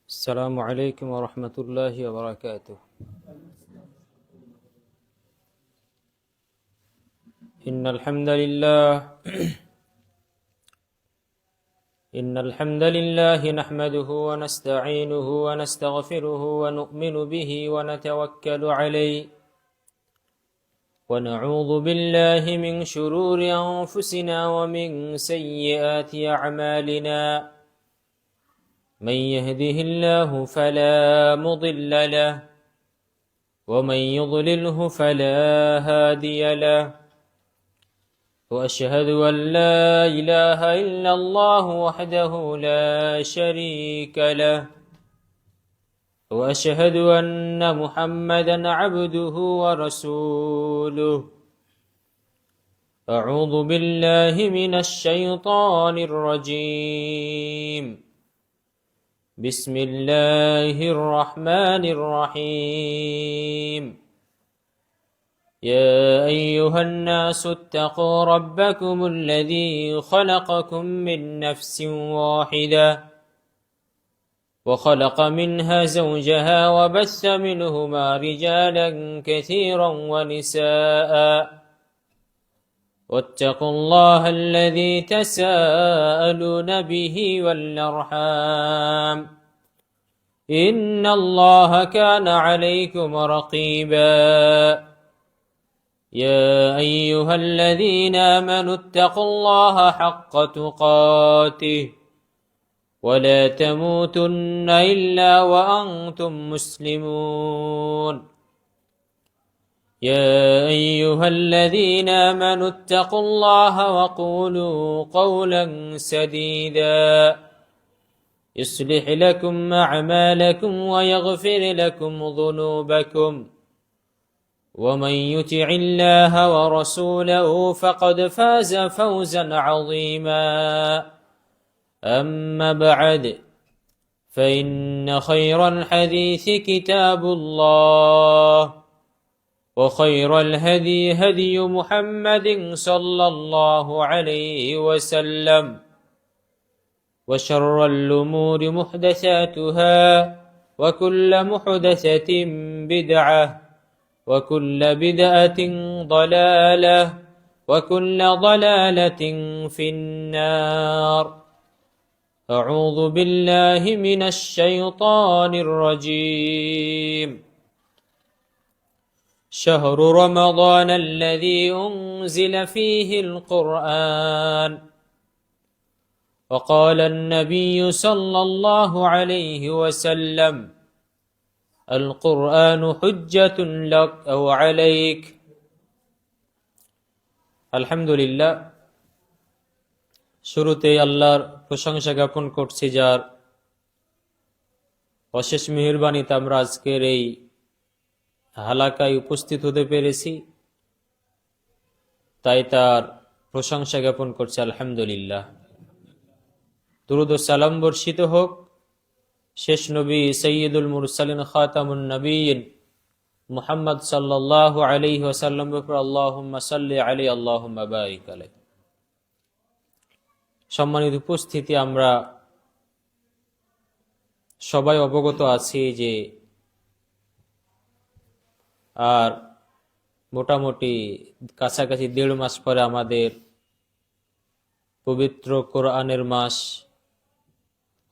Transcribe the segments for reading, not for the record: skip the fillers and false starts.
السلام عليكم ورحمة الله وبركاته. إن الحمد لله إن الحمد لله نحمده ونستعينه ونستغفره ونؤمن به ونتوكل عليه ونعوذ بالله من شرور أنفسنا ومن سيئات أعمالنا. من يهده الله فلا مضل له ومن يضلله فلا هادي له. وأشهد أن لا إله إلا الله وحده لا شريك له وأشهد أن محمدا عبده ورسوله. أعوذ بالله من الشيطان الرجيم. بسم الله الرحمن الرحيم. يا أيها الناس اتقوا ربكم الذي خلقكم من نفس واحدة وخلق منها زوجها وبث منهما رجالا كثيرا ونساء واتقوا الله الذي تساءلون به والأرحام إن الله كان عليكم رقيبا. يا أيها الذين آمنوا اتقوا الله حق تقاته ولا تموتن إلا وأنتم مسلمون. يا أيها الذين آمنوا اتقوا الله وقولوا قولا سديدا يصلح لكم أعمالكم ويغفر لكم ذنوبكم ومن يطع الله ورسوله فقد فاز فوزا عظيما. أما بعد فإن خير الحديث كتاب الله وخير الهدي هدي محمد صلى الله عليه وسلم وشر الأمور محدثاتها وكل محدثة بدعة وكل بدعة ضلالة وكل ضلالة في النار. أعوذ بالله من الشيطان الرجيم. شهر رمضان الذي أنزل فيه القرآن. وقال النبي صلى الله عليه وسلم القرآن حجة لك أو عليك. আলহামদুলিল্লাহ, শুরুতে আল্লাহর প্রশংসা জ্ঞাপন করছি, যার অশেষ মেহেরবানিতে আমরা আজকের এই হালাকায় উপস্থিত হতে পেরেছি, তাই তার প্রশংসা জ্ঞাপন করছি আলহামদুলিল্লাহ। দুরূদ ও সালাম বর্ষিত হোক শেষ নবী সৈয়দুল মুরসালিন খাতামুন নবীন মুহাম্মদ সাল্লাল্লাহু আলাইহি ওয়াসাল্লাম উপর। আল্লাহুম্মা সাল্লি আলাইহি আল্লাহুম্মা বারিক আলাইহি। সম্মানিত উপস্থিতি, আমরা সবাই অবগত আছি যে আর মোটামুটি কাছাকাছি 1.5 মাস পরে আমাদের পবিত্র কোরআনের মাস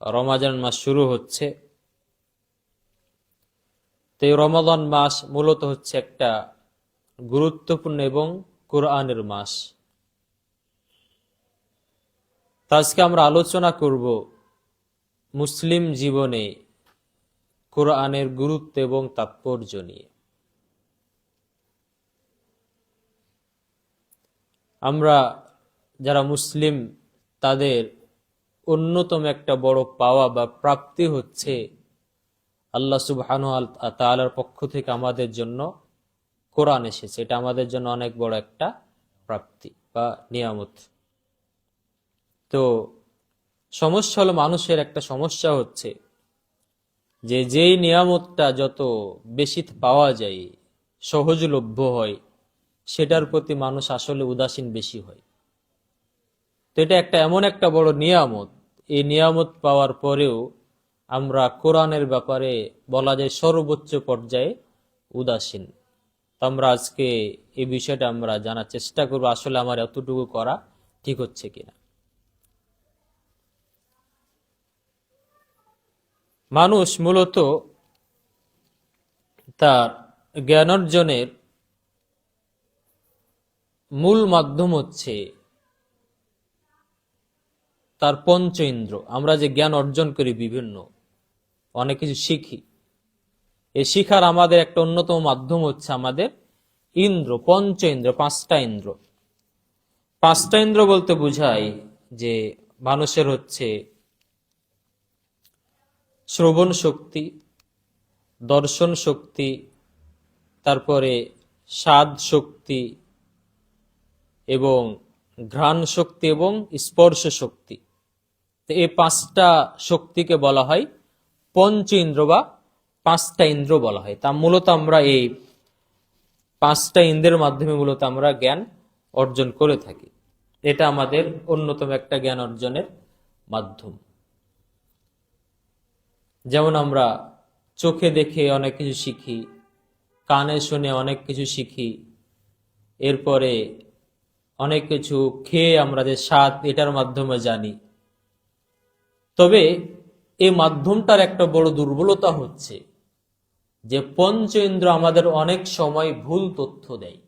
রমজান মাস শুরু হচ্ছে। তো এই রমাদান মাস মূলত হচ্ছে একটা গুরুত্বপূর্ণ এবং কোরআনের মাস। আজকে আমরা আলোচনা করব মুসলিম জীবনে কোরআনের গুরুত্ব এবং তাৎপর্য নিয়ে। আমরা যারা মুসলিম, তাদের অন্যতম একটা বড় পাওয়া বা প্রাপ্তি হচ্ছে আল্লাহ সুবহানাহু ওয়া তাআলার পক্ষ থেকে আমাদের জন্য কোরআন এসেছে। এটা আমাদের জন্য অনেক বড় একটা প্রাপ্তি বা নিয়ামত। তো সমস্যা হলো, মানুষের একটা সমস্যা হচ্ছে যে যেই নিয়ামতটা যত বেশি পাওয়া যায়, সহজলভ্য হয়, সেটার প্রতি মানুষ আসলে উদাসীন বেশি হয়। তো এটা একটা এমন একটা বড় নিয়ামত, এই নিয়ামত পাওয়ার পরেও আমরা কোরআনের ব্যাপারে বলা যায় সর্বোচ্চ পর্যায়ে উদাসীন। তো আমরা আজকে এই বিষয়টা আমরা জানার চেষ্টা করব, আসলে আমার এতটুকু করা ঠিক হচ্ছে কিনা। মানুষ মূলত তার জ্ঞান অর্জনের মূল মাধ্যম হচ্ছে তার পঞ্চ ইন্দ্র। আমরা যে জ্ঞান অর্জন করি, বিভিন্ন অনেক কিছু শিখি, এই শিখার আমাদের একটা অন্যতম মাধ্যম হচ্ছে আমাদের ইন্দ্র, পঞ্চ ইন্দ্র, পাঁচটা ইন্দ্র। পাঁচটা ইন্দ্র বলতে বোঝায় যে মানুষের হচ্ছে শ্রবণ শক্তি, দর্শন শক্তি, তারপরে স্বাদ শক্তি এবং ঘ্রাণ শক্তি এবং স্পর্শ শক্তি। এই পাঁচটা শক্তিকে বলা হয় পঞ্চ ইন্দ্র বা পাঁচটা ইন্দ্র বলা হয়। তা মূলত আমরা এই পাঁচটা ইন্দ্রের মাধ্যমে মূলত আমরা জ্ঞান অর্জন করে থাকি। এটা আমাদের অন্যতম একটা জ্ঞান অর্জনের মাধ্যম। যেমন আমরা চোখে দেখে অনেক কিছু শিখি, কানে শুনে অনেক কিছু শিখি, এরপরে অনেক কিছু খেয়ে আমরা যে স্বাদ, এটার মাধ্যমে জানি। তবে এই মাধ্যমটার একটা বড় দুর্বলতা হচ্ছে যে পঞ্চ ইন্দ্র আমাদের অনেক সময় ভুল তথ্য দেয়।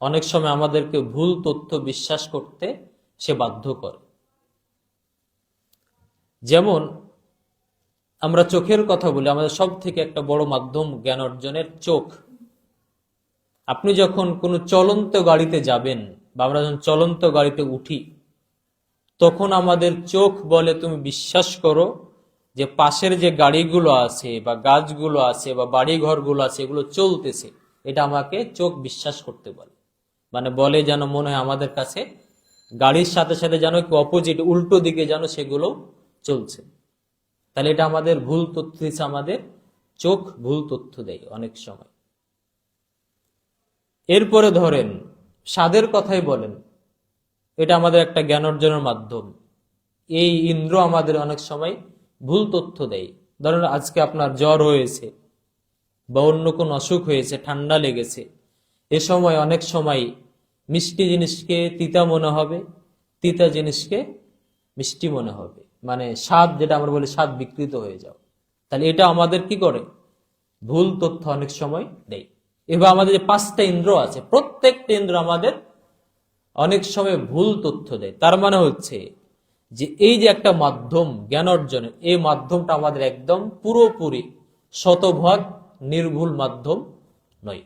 অনেক সময় আমাদেরকে ভুল তথ্য বিশ্বাস করতে সে বাধ্য করে। যেমন আমরা চোখের কথা বলি, আমাদের সব থেকে একটা বড় মাধ্যম জ্ঞান অর্জনের চোখ। আপনি যখন কোনো চলন্ত গাড়িতে যাবেন বা আমরা যখন চলন্ত গাড়িতে উঠি, তখন আমাদের চোখ বলে তুমি বিশ্বাস করো যে পাশের যে গাড়িগুলো আছে বা গাছগুলো আছে বা বাড়ি ঘরগুলো আছে এগুলো চলতেছে। এটা আমাকে চোখ বিশ্বাস করতে বলে। মানে বলে যেন মনে হয় আমাদের কাছে গাড়ির সাথে সাথে যেন কি অপোজিট, উল্টো দিকে যেন সেগুলো চলছে। তাহলে এটা আমাদের ভুল তথ্য দিচ্ছে, আমাদের চোখ ভুল তথ্য দেয় অনেক সময়। এরপরে ধরেন স্বাদের কথাই বলেন, এটা আমাদের একটা জ্ঞান অর্জনের মাধ্যম। এই ইন্দ্র আমাদের অনেক সময় ভুল তথ্য দেয়। ধরেন আজকে আপনার জ্বর হয়েছে বা অন্য কোন অসুখ হয়েছে, ঠান্ডা লেগেছে, এ সময় অনেক সময় মিষ্টি জিনিসকে তিতা মনে হবে, তিতা জিনিসকে মিষ্টি মনে হবে। মানে স্বাদ, যেটা আমরা বলি স্বাদ বিকৃত হয়ে যাও। তাহলে এটা আমাদের কি করে, ভুল তথ্য অনেক সময় দেয়। এবার আমাদের যে পাঁচটা ইন্দ্র আছে, প্রত্যেকটা ইন্দ্র আমাদের অনেক সময় ভুল তথ্য দেয়। তার মানে হচ্ছে যে এই যে একটা মাধ্যম জ্ঞান অর্জনের, এই মাধ্যমটা আমাদের একদম পুরোপুরি শতভাগ নির্ভুল মাধ্যম নয়।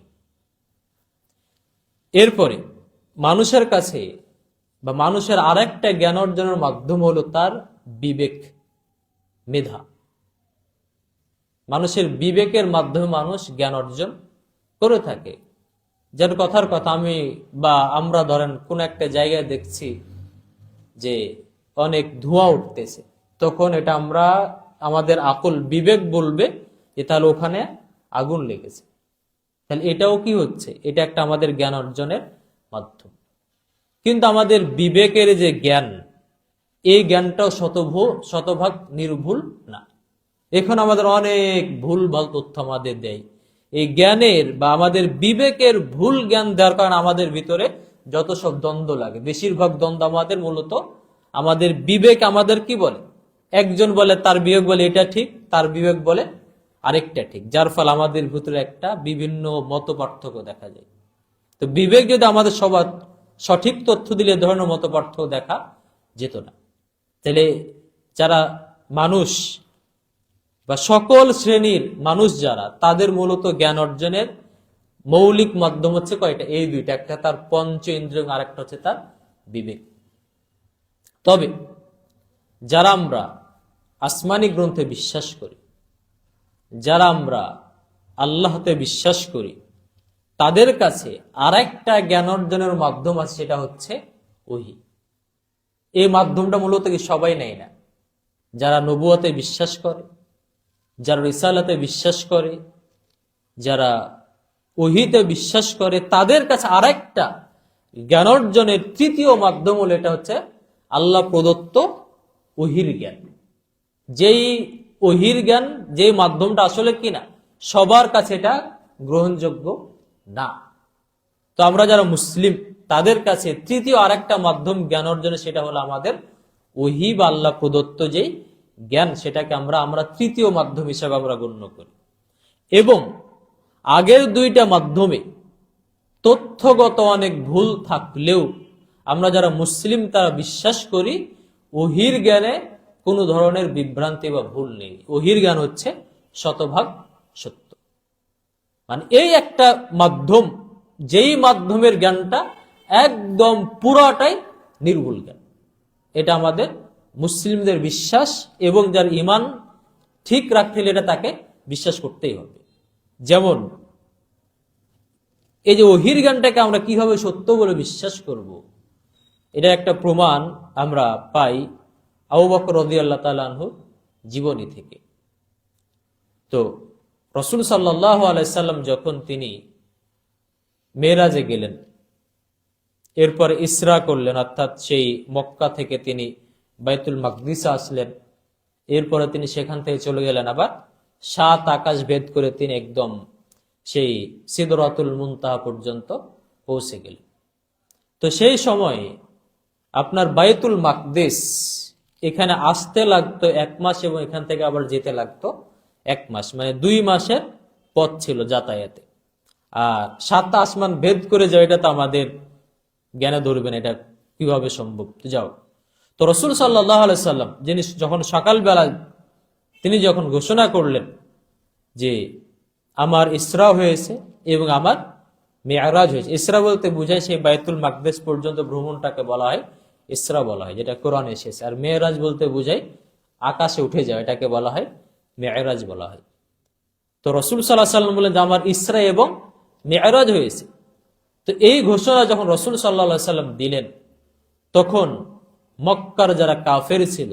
এরপরে মানুষের কাছে বা মানুষের আরেকটা জ্ঞান অর্জনের মাধ্যম হলো তার বিবেক, মেধা। মানুষের বিবেকের মাধ্যমে মানুষ জ্ঞান অর্জন করে থাকে। যেন কথার কথা, আমি বা আমরা ধরেন কোন একটা জায়গায় দেখছি যে অনেক ধোঁয়া উঠতেছে, তখন এটা আমরা, আমাদের আকল বিবেক বলবে যে তাহলে ওখানে আগুন লেগেছে। তাহলে এটাও কি হচ্ছে, এটা একটা আমাদের জ্ঞান অর্জনের মাধ্যম। কিন্তু আমাদের বিবেকের যে জ্ঞান, এই জ্ঞানটাও শতভাগ নির্ভুল না। এখন আমাদের অনেক ভুল ভাল তথ্য আমাদের দেয়। এই জ্ঞানের বা আমাদের বিবেকের ভুল জ্ঞান দেওয়ার কারণে আমাদের ভিতরে যত সব দ্বন্দ্ব লাগে, বেশিরভাগ দ্বন্দ্ব আমাদের মূলত আমাদের বিবেক আমাদের কি বলে, একজন বলে তার বিবেক বলে এটা ঠিক, তার বিবেক বলে আরেকটা ঠিক, যার ফলে আমাদের ভিতরে একটা বিভিন্ন মত পার্থক্য দেখা যায়। তো বিবেক যদি আমাদের সবার সঠিক তথ্য দিলে ধরনের মত পার্থক্য দেখা যেত না। তাহলে যারা মানুষ বা সকল শ্রেণীর মানুষ যারা, তাদের মূলত জ্ঞান অর্জনের মৌলিক মাধ্যম হচ্ছে কয়টা, এই দুইটা, একটা তার পঞ্চ ইন্দ্রিয়, আর একটা হচ্ছে তার বিবেক। তবে যারা আমরা আসমানি গ্রন্থে বিশ্বাস করি, যারা আমরা আল্লাহতে বিশ্বাস করি, তাদের কাছে আরেকটা জ্ঞান অর্জনের মাধ্যম আছে, সেটা হচ্ছে ওহী। এই মাধ্যমটা মূলত কি সবাই নেয় না। যারা নবুয়তে বিশ্বাস করে, যারা রিসালাতে বিশ্বাস করে, যারা ওহীতে বিশ্বাস করে, তাদের কাছে আরেকটা জ্ঞান অর্জনের তৃতীয় মাধ্যম হলো, এটা হচ্ছে আল্লাহ প্রদত্ত ওহীর জ্ঞান। যেই ওহির জ্ঞান, যে মাধ্যমটা আসলে কিনা সবার কাছে এটা গ্রহণযোগ্য না। তো আমরা যারা মুসলিম তাদের কাছে তৃতীয় আরেকটা মাধ্যম জ্ঞান অর্জনে, সেটা হলো আমাদের ওহী বা আল্লাহ প্রদত্ত যেই জ্ঞান, সেটাকে আমরা তৃতীয় মাধ্যম হিসাবে আমরা গণ্য করি। এবং আগের দুইটা মাধ্যমে তথ্যগত অনেক ভুল থাকলেও আমরা যারা মুসলিম তারা বিশ্বাস করি ওহির জ্ঞানে কোনো ধরনের বিভ্রান্তি বা ভুল নেই। ওহির জ্ঞান হচ্ছে শতভাগ সত্য। মানে এই একটা মাধ্যম, যেই মাধ্যমের জ্ঞানটা একদম পুরাটাই নির্ভুল জ্ঞান। এটা আমাদের মুসলিমদের বিশ্বাস, এবং যার ঈমান ঠিক রাখতে হলে এটা তাকে বিশ্বাস করতেই হবে। যেমন এই যে ওহির জ্ঞানটাকে আমরা কিভাবে সত্য বলে বিশ্বাস করব, এটা একটা প্রমাণ আমরা পাই আবু বকর রাদিয়াল্লাহু তাআলা আনহু জীবনী থেকে। তো রাসূল সাল্লাল্লাহু আলাইহি সাল্লাম যখন তিনি মেরাজে গেলেন, এরপর ইসরা করলেন, অর্থাৎ সেই মক্কা থেকে তিনি বাইতুল মাকদিসে আসলেন, এরপরে তিনি সেখান থেকে চলে গেলেন আবার 7 আকাশ ভেদ করে তিনি একদম সেই সিদরাতুল মুনতাহা পর্যন্ত পৌঁছে গেলেন। তো সেই সময় আপনার বাইতুল মাকদিস এখানে আসতে লাগতো 1 মাস, এবং এখান থেকে আবার যেতে লাগতো 1 মাস, মানে 2 মাসের পথ ছিল যাতায়াতে। আর 7 আসমান ভেদ করে যাও, এটা তো আমাদের জ্ঞানে ধরবেন, এটা কিভাবে সম্ভব? তো যাও। তো রাসূল সাল্লাল্লাহু আলাইহি সাল্লাম যিনি যখন সকালবেলা তিনি যখন ঘোষণা করলেন যে আমার ইসরা হয়েছে এবং আমার মেরাজ হয়েছে। ইসরা বলতে বোঝায় সেই বাইতুল মাকদিস পর্যন্ত ভ্রমণটাকে বলা হয় ইসরা বলা হয়, যেটা কোরআনে এসেছে। আর মেরাজ বলতে বোঝায় আকাশে উঠে যাওয়া, এটাকে বলা হয় মেরাজ বলা হয়। তো রাসূল সাল্লাল্লাহু আলাইহি সাল্লাম বলেন যে আমার ইসরা এবং মেরাজ হয়েছে। তো এই ঘোষণা যখন রাসূল সাল্লাল্লাহু আলাইহি সাল্লাম দিলেন, তখন মক্কার যারা কাফের ছিল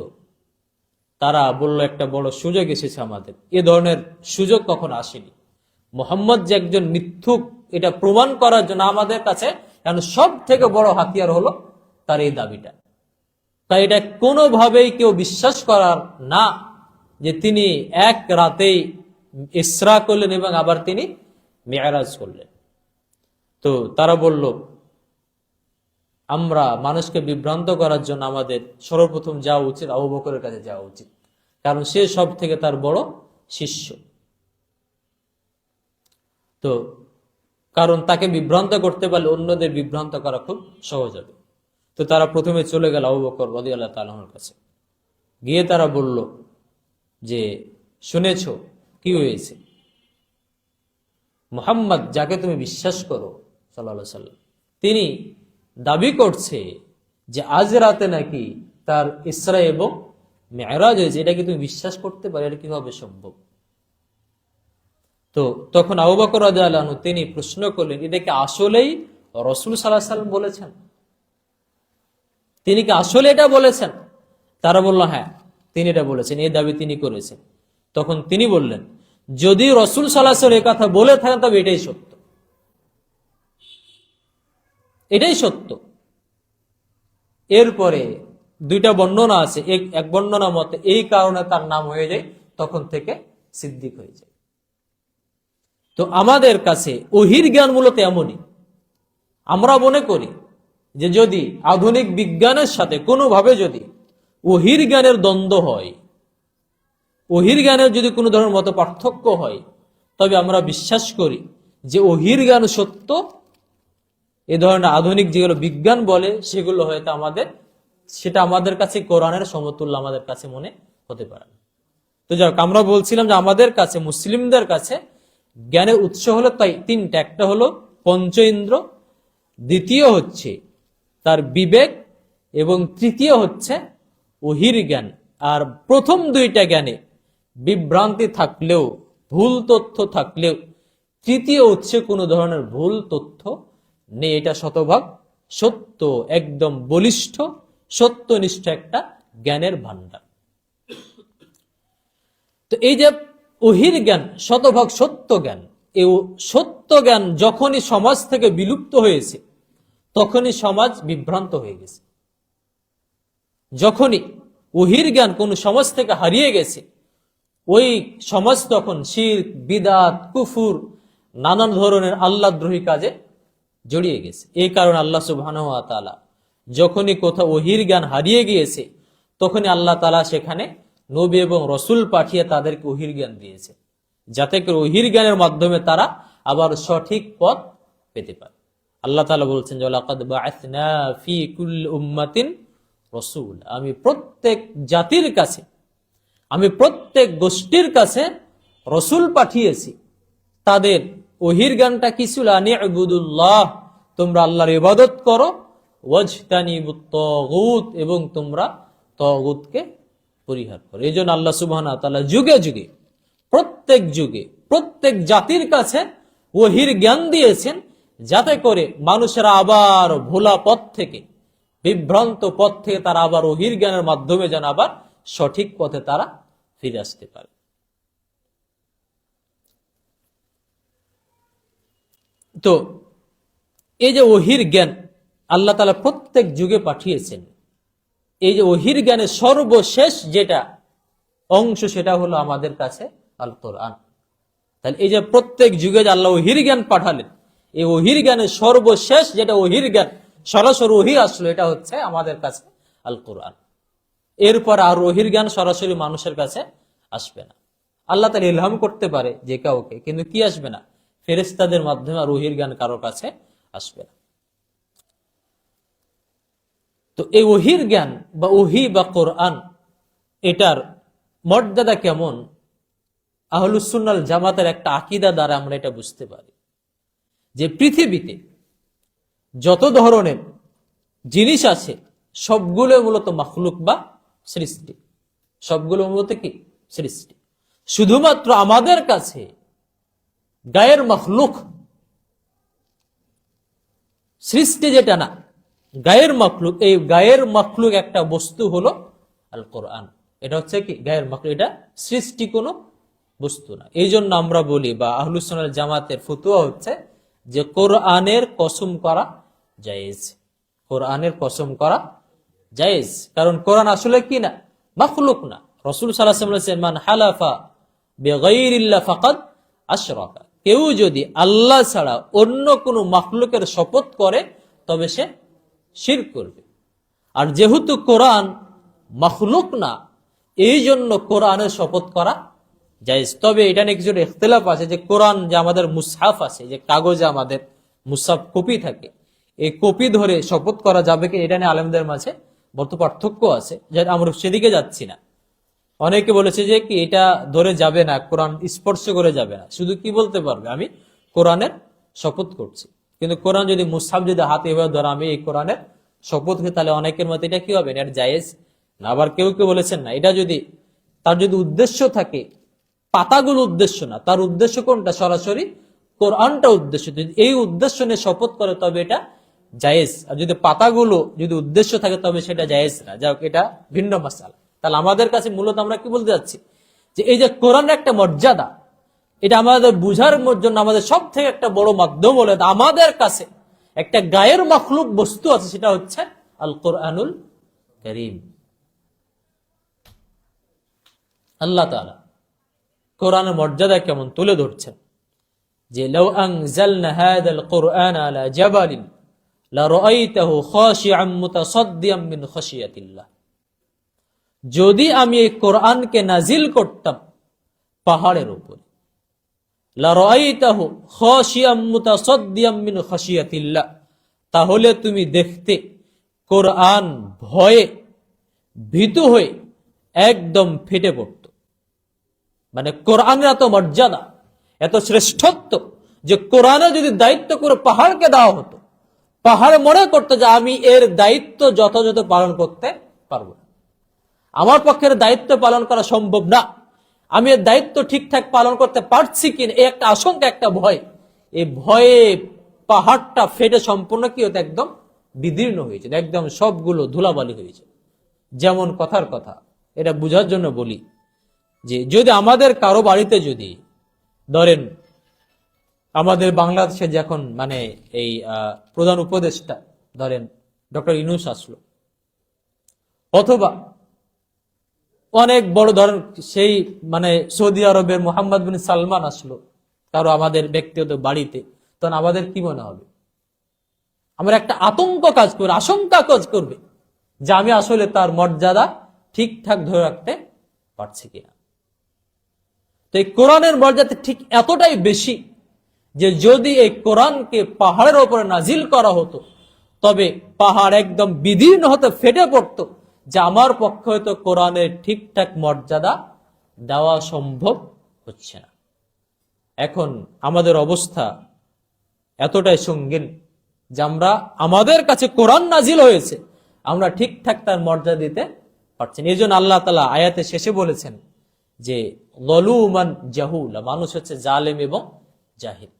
তারা বলল একটা বড় সুযোগ এসেছে আমাদের, এ ধরনের সুযোগ কখনো আসেনি। মুহাম্মদ যে একজন মিথ্যুক এটা প্রমাণ করার জন্য আমাদের কাছে এখন সব থেকে বড় হাতিয়ার হলো তার এই দাবিটা। তাই এটা কোনোভাবেই কেউ বিশ্বাস করার না যে তিনি এক রাতেই ইসরা করলেন এবং আবার তিনি মেরাজ করলেন। তো তারা বলল আমরা মানুষকে বিভ্রান্ত করার জন্য আমাদের সর্বপ্রথম যাওয়া উচিত আবু বকরের কাছে যাওয়া উচিত, কারণ সে সব থেকে তার বড় শিষ্য। তো কারণ তাকে বিভ্রান্ত করতে পারলে অন্যদের বিভ্রান্ত করা খুব সহজ হবে। তো তারা প্রথমে চলে গেল আবু বকর রাদিয়াল্লাহু তাআলার কাছে। গিয়ে তারা বলল যে শুনেছো কি হয়েছে? মুহাম্মদ যাকে তুমি বিশ্বাস করো সাল্লাল্লাহু আলাইহি সাল্লাম, তিনি দাবি করছে যে আজ রাতে নাকি তার ইসরা এবং মেরাজ হয়েছে। এটা কি তুমি বিশ্বাস করতে পারো? এটা কিভাবে সম্ভব? তো তখন আবু বকর রাদিয়াল্লাহু আনহু তিনি প্রশ্ন করলেন, এটা কি আসলেই রাসূল সাল্লাল্লাহু আলাইহি সাল্লাম বলেছেন? তিনি কি আসলে এটা বলেছেন? তারা বলল হ্যাঁ তিনি এটা বলেছেন, এই দাবি তিনি করেছেন। তখন তিনি বললেন যদি রাসূল সাল্লাল্লাহু আলাইহি ওয়াসাল্লাম এই কথা বলে থাকেন তবে এটাই সত্য, এটাই সত্য। এরপরে 2টা বর্ণনা আছে, এক বর্ণনা মতে এই কারণে তার নাম হয়ে যায় তখন থেকে সিদ্দিক হয়ে যায়। তো আমাদের কাছে ওহির জ্ঞান মূলত এমনই। আমরা মনে করি যে যদি আধুনিক বিজ্ঞানের সাথে কোনোভাবে যদি ওহির জ্ঞানের দ্বন্দ্ব হয়, ওহির জ্ঞানের যদি কোনো ধরনের মত পার্থক্য হয়, তবে আমরা বিশ্বাস করি যে ওহির জ্ঞান সত্য। এ ধরনের আধুনিক যেগুলো বিজ্ঞান বলে সেগুলো হয়তো সেটা আমাদের কাছে কোরআনের সমতুল্য আমাদের কাছে মনে হতে পারে না। তো যাক, আমরা বলছিলাম যে আমাদের কাছে মুসলিমদের কাছে জ্ঞানের উৎস হলো তাই 3টা। একটা হলো পঞ্চ ইন্দ্র, দ্বিতীয় হচ্ছে তার বিবেক, এবং তৃতীয় হচ্ছে ওহির জ্ঞান। আর প্রথম 2টা জ্ঞানে বিভ্রান্তি থাকলেও, ভুল তথ্য থাকলেও তৃতীয় উৎসে কোনো ধরনের ভুল তথ্য নেই। এটা শতভাগ সত্য, একদম বলিষ্ঠ সত্যনিষ্ঠ একটা জ্ঞানের ভান্ডার। তো এই যে ওহির জ্ঞান শতভাগ সত্য জ্ঞান, এই সত্য জ্ঞান যখনই সমাজ থেকে বিলুপ্ত হয়েছে তখনই সমাজ বিভ্রান্ত হয়ে গেছে। যখনই ওহির জ্ঞান কোন সমাজ থেকে হারিয়ে গেছে, ওই সমাজ তখন শিরক, বিদআত, কুফুর, নানান ধরনের আল্লাহদ্রোহী কাজে জড়িয়ে গেছে। এই কারণে আল্লাহ সুবহানাহু ওয়া তাআলা যখনই কোথাও ওহির জ্ঞান হারিয়ে গিয়েছে, তখনই আল্লাহ তাআলা সেখানে নবী এবং রসুল পাঠিয়ে তাদেরকে ওহির জ্ঞান দিয়েছে, যাতে করে ওহির জ্ঞানের মাধ্যমে তারা আবার সঠিক পথ পেতে পারে। আল্লাহ তাআলা বলছেন যে লাকাদ বাআসনা ফি কুল্লি উম্মাতিন রাসূল, আমি প্রত্যেক জাতির কাছে, আমি প্রত্যেক গোষ্ঠীর কাছে রসুল পাঠিয়েছি। তাদের ওহির জ্ঞানটা কি ছিল? আনি'বুদুল্লাহ, তোমরা আল্লাহর ইবাদত করো, ওয়াজতানিবুত তাগুত, এবং তোমরা তাগুতকে পরিহার করো। এই জন্য আল্লাহ সুবহানাহু ওয়া তাআলা যুগে যুগে, প্রত্যেক যুগে, প্রত্যেক জাতির কাছে ওহির জ্ঞান দিয়েছেন, যাতে করে মানুষেরা আবার ভোলা পথ থেকে, বিভ্রান্ত পথ থেকে তারা আবার ওহির জ্ঞানের মাধ্যমে যেন আবার সঠিক পথে তারা ফিরে আসতে পারে। তো এই যে ওহির জ্ঞান আল্লাহ তাআলা প্রত্যেক যুগে পাঠিয়েছেন, এই যে ওহির জ্ঞানের সর্বশেষ যেটা অংশ, সেটা হলো আমাদের কাছে আল কোরআন। তাহলে এই যে প্রত্যেক যুগে যে আল্লাহ ওহির জ্ঞান পাঠালেন, এই ওহির জ্ঞানের সর্বশেষ যেটা ওহির জ্ঞান, সরাসরি ওহী আসলো, এটা হচ্ছে আমাদের কাছে আল কোরআন। এরপর আর ওহির জ্ঞান সরাসরি মানুষের কাছে আসবে না। আল্লাহ তাআলা ইলহাম করতে পারে যে কাউকে, কিন্তু কি আসবে না? ফেরেশতাদের মাধ্যমে আর ওহির জ্ঞান কারো কাছে আসবে না। তো এই ওহির জ্ঞান বা ওহী বা কোরআন, এটার মর্যাদা কেমন, আহলুস সুন্নাহ ওয়াল জামাতের একটা আকীদা দ্বারা আমরা এটা বুঝতে পারি যে পৃথিবীতে যত ধরনের জিনিস আছে সবগুলো মূলত মাখলুক বা সৃষ্টি, সবগুলো মূলত কি? সৃষ্টি। শুধুমাত্র আমাদের কাছে গায়ের মখলুক সৃষ্টি যেটা না, গায়ের মখলুক, এই গায়ের মখলুক একটা বস্তু হলো আল কোরআন। এটা হচ্ছে কি? গায়ের মখলুক, এটা সৃষ্টি কোনো বস্তু না। এই জন্য আমরা বলি, বা আহলুস সুন্নাহ ওয়াল জামাতের ফতোয়া হচ্ছে যে কোরআনের কসম করা জায়েজ, কোরআনের কসম করা জায়েজ। কারণ কোরআন আসলে কি না? মখলুক না। রাসূল সাল্লাল্লাহু আলাইহি ওয়াসাল্লাম বলেছেন, মান হালাফা বিগাইরিল্লাহ ফাকাদ আশরাকা, কেউ যদি আল্লাহ ছাড়া অন্য কোনো মখলুকের শপথ করে তবে সে শিরক করবে। আর যেহেতু কোরআন মখলুক না, এই জন্য কোরআনের শপথ করা জায়েজ। তবে এটা নিয়ে কিছু ইখতিলাফ আছে যে কোরআন যে আমাদের মুসহাফ আছে, যে কাগজে আমাদের মুসহাফ কপি থাকে, এই কপি ধরে শপথ করা যাবে কি, এটা নিয়ে আলেমদের মাঝে বড় পার্থক্য আছে, যে আমরা সেদিকে যাচ্ছি না। অনেকে বলেছে যে কি এটা ধরে যাবে না, কোরআন স্পর্শ করে যাবে না, শুধু কি বলতে পারবে আমি কোরআনের শপথ করছি। কিন্তু কোরআন যদি মুসহাফ যদি হাতে এভাবে ধরা আমি এই কোরআনের শপথ করি, তাহলে অনেকের মতে এটা কি হবে? এটা জায়েজ না। আবার কেউ কেউ বলেছেন না, এটা যদি তার যদি উদ্দেশ্য থাকে, পাতাগুলো উদ্দেশ্য না, তার উদ্দেশ্য কোনটা? সরাসরি কোরআনটা উদ্দেশ্য। যদি এই উদ্দেশ্য নিয়ে শপথ করে তবে এটা জায়েজ, আর যদি পাতাগুলো যদি উদ্দেশ্য থাকে তবে সেটা জায়েজ না। যাই হোক, এটা ভিন্ন মাসালা। তাহলে আমাদের কাছে মূলত আমরা কি বলতে যাচ্ছি, যে এই যে কোরআনের একটা মর্যাদা, এটা আমাদের বুঝার জন্য আমাদের সব থেকে একটা বড় মাধ্যম হলো, আমাদের কাছে একটা গায়ের মখলুক বস্তু আছে, সেটা হচ্ছে আল কোরআনুল কারীম। আল্লাহ তাআলা কোরআনের মর্যাদা কেমন তুলে ধরছেন, যে লাউ আনজালনা হাযাল কুরআন আলা জাবালিন লারাআইতাহু খাশিআম মুতাসাদ্দিয়াম মিন খাশিয়াতিল্লাহ, যদি আমি এই কোরআনকে নাজিল করতাম পাহাড়ের উপর, লারাআইতাহু খাশিআম মুতাসাদ্দিয়াম মিন খাশিয়াতিল্লাহ, তাহলে তুমি দেখতে কোরআন ভয়ে ভীতু হয়ে একদম ফেটে পড়ত। মানে কোরআনের এত মর্যাদা, এত শ্রেষ্ঠত্ব, যে কোরআনে যদি দায়িত্ব করে পাহাড়কে দেওয়া হতো, পাহাড় মনে করতো যে আমি এর দায়িত্ব যথাযথ পালন করতে পারবো না, আমার পক্ষের দায়িত্ব পালন করা সম্ভব না, আমি এর দায়িত্ব ঠিকঠাক পালন করতে পারছি কিনা, এই একটা আশঙ্কা, একটা ভয়, এই ভয়ে পাহাড়টা ফেটে সম্পূর্ণ কি হতো? একদম বিদীর্ণ হয়েছে, একদম সবগুলো ধুলাবালি হয়েছে। যেমন কথার কথা, এটা বুঝার জন্য বলি, যে যদি আমাদের কারো বাড়িতে যদি ধরেন আমাদের বাংলাদেশে যখন মানে এই প্রধান উপদেষ্টা ধরেন ডক্টর ইউনূস আসলো, অথবা অনেক বড় ধরনের সেই সৌদি আরবের মোহাম্মদ বিন সালমান আসলো কারো আমাদের ব্যক্তিগত বাড়িতে, তখন আমাদের কি মনে হবে? আমার একটা আতঙ্ক কাজ করবে, আশঙ্কা কাজ করবে যে আমি আসলে তার মর্যাদা ঠিকঠাক ধরে রাখতে পারছি কিনা। তো এই কোরআনের মর্যাদা ঠিক এতটাই বেশি যে যদি এই কোরআনকে পাহাড়ের ওপরে নাজিল করা হতো, তবে পাহাড় একদম বিদীর্ণ হতে ফেটে পড়তো, যে আমার পক্ষে হয়তো কোরআনের ঠিকঠাক মর্যাদা দেওয়া সম্ভব হচ্ছে না। এখন আমাদের অবস্থা এতটাই সঙ্গীন যে আমাদের কাছে কোরআন নাজিল হয়েছে, আমরা ঠিকঠাক তার মর্যাদা দিতে পারছি না। এই জন্য আল্লাহ তাআলা আয়াতে শেষে বলেছেন যে যলুমান জাহুলা, মানুষ হচ্ছে জালেম এবং জাহিল।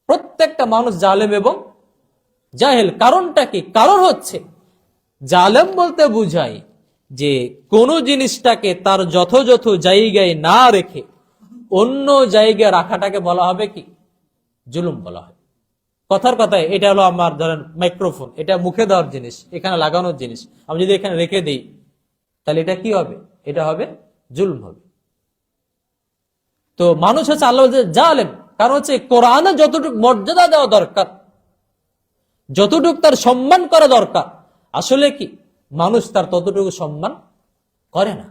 প্রত্যেকটা মানুষ জালেম এবং জাহেল। কারণটা কি? কারণ হচ্ছে জালেম বলতে বুঝায় যে কোন জিনিসটাকে তার যথাযথ জায়গায় না রেখে অন্য জায়গায় রাখাটাকে বলা হবে কি? জুলুম বলা হয়। কথার কথায় এটা হলো আমার ধরেন মাইক্রোফোন, এটা মুখে দেওয়ার জিনিস, এখানে লাগানোর জিনিস, আমি যদি এখানে রেখে দিই তাহলে এটা কি হবে? এটা হবে জুলুম হবে। তো মানুষ হচ্ছে আল্লাহ জালেম, কারণ হচ্ছে কোরআনে যতটুকু মর্যাদা দেওয়া দরকার, যতটুকু তার সম্মান করা দরকার, আসলে কি মানুষ তার ততটুকু সম্মান করে না।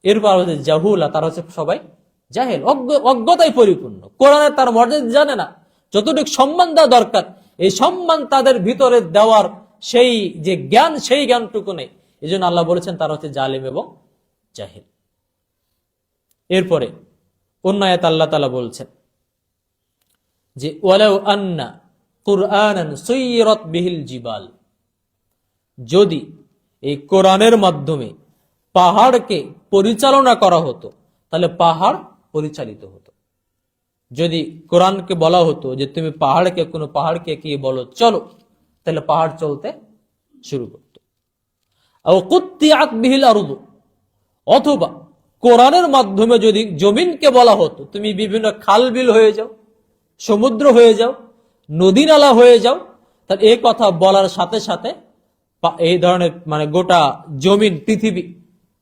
এরপর হচ্ছে জাহুলা, তার হচ্ছে সবাই জাহেল, অজ্ঞতায় পরিপূর্ণ। কোরআনের তার মর্যাদা জানে না, যতটুকু সম্মান দেওয়া দরকার এই সম্মান তাদের ভিতরে দেওয়ার সেই যে জ্ঞান, সেই জ্ঞানটুকু নেই। এই জন্য আল্লাহ বলেছেন তারা হচ্ছে জালিম এবং জাহিল। এরপরে অন্য আয়াতে আল্লাহ তাআলা বলছেন যে ওয়ালাউ আন্না কুরআনান সুইরাত বিহিল জিবাল, যদি এই কোরআনের মাধ্যমে পাহাড়কে পরিচালনা করা হতো তাহলে পাহাড় পরিচালিত হতো। যদি কোরআনকে বলা হতো যে তুমি কোনো পাহাড়কে কি বলো চলো, তাহলে পাহাড় চলতে শুরু করত। আও কুত্তিআত বিহিল আরদু, অথবা কোরআনের মাধ্যমে যদি জমিনকে বলা হতো তুমি বিভিন্ন খাল বিল হয়ে যাও, সমুদ্র হয়ে যাও, নদী নালা হয়ে যাও, তাহলে এই কথা বলার সাথে সাথে এই ধরনের গোটা জমিন পৃথিবী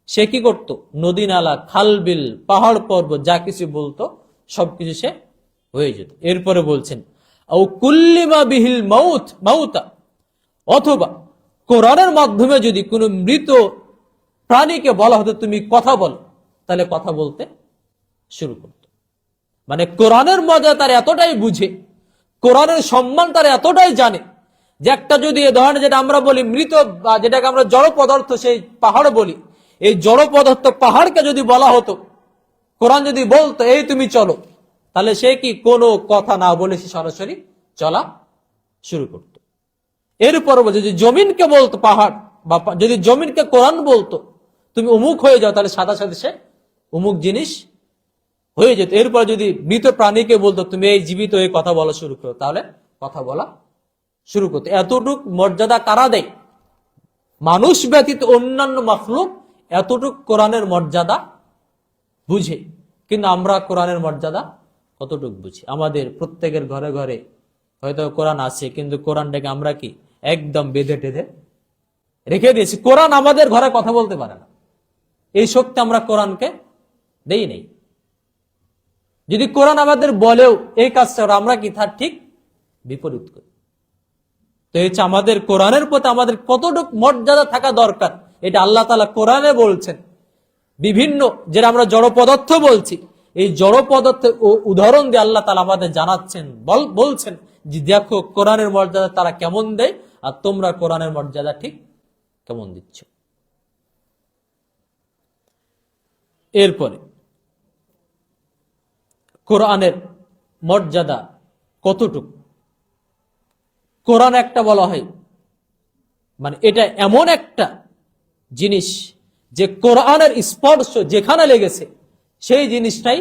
সে কি করতো? নদী নালা, খাল বিল, পাহাড় পর্বত যা কিছু বলতো সবকিছু সে হয়ে যেত। এরপরে বলছেন আও কুল্লিমা বিহিল মাউতা, অথবা কোরআনের মাধ্যমে যদি কোনো মৃত প্রাণীকে বলা হতো তুমি কথা বলো, তাহলে কথা বলতে শুরু করত। কোরআনের মজা তার এতটাই বুঝে, কোরআনের সম্মান তার এতটাই জানে যে একটা যদি এ ধরনের যেটা আমরা বলি মৃত, যেটাকে আমরা জড় পদার্থ সেই পাহাড় বলি, এই জড় পদার্থ পাহাড়কে যদি বলা হতো, কোরআন যদি বলতো এই তুমি চলো, তাহলে সে কি কোনো কথা না বলে সে সরাসরি চলা শুরু করত। এরপর বলছে যে জমিনকে বলতো পাহাড়, বা যদি জমিনকে কোরআন বলতো তুমি অমুক হয়ে যাও, তাহলে সাথে সাথে সে অমুক জিনিস হয়ে যেত। এরপর যদি মৃত প্রাণীকে বলতো তুমি এই জীবিত এই কথা বলা শুরু করো, তাহলে কথা বলা শুরু করতো। এতটুক মর্যাদা কারা দেয়? মানুষ ব্যতীত অন্যান্য মাখলুক এতটুক কোরআনের মর্যাদা বুঝে, কিন্তু আমরা কোরআনের মর্যাদা কতটুক বুঝি? আমাদের প্রত্যেকের ঘরে ঘরে হয়তো কোরআন আছে, কিন্তু কোরআনটাকে আমরা কি একদম বেঁধে টেঁধে রেখে দিয়েছি। কোরআন আমাদের ঘরে কথা বলতে পারে না, এই শক্তি আমরা কোরআনকে দেই নেই। যদি কোরআন আমাদের বলেও এই কাজটা আমরা কি তার ঠিক বিপরীত করি। তো হচ্ছে আমাদের কোরআনের প্রতি আমাদের কতটুকু মর্যাদা থাকা দরকার, এটা আল্লাহ তাআলা কোরআনে বলছেন। বিভিন্ন যেটা আমরা জড় পদার্থ বলছি, এই জড় পদার্থের উদাহরণ দিয়ে আল্লাহ তাআলা আমাদের জানাচ্ছেন, বলছেন যে দেখো কোরআনের মর্যাদা তারা কেমন দেয়, আর তোমরা কোরআনের মর্যাদা ঠিক কেমন দিচ্ছ। এরপরে কোরআনের মর্যাদা কতটুকু? কোরআন একটা বলা হয় এটা এমন একটা জিনিস যে কোরআনের স্পর্শ যেখানে লেগেছে সেই জিনিসটাই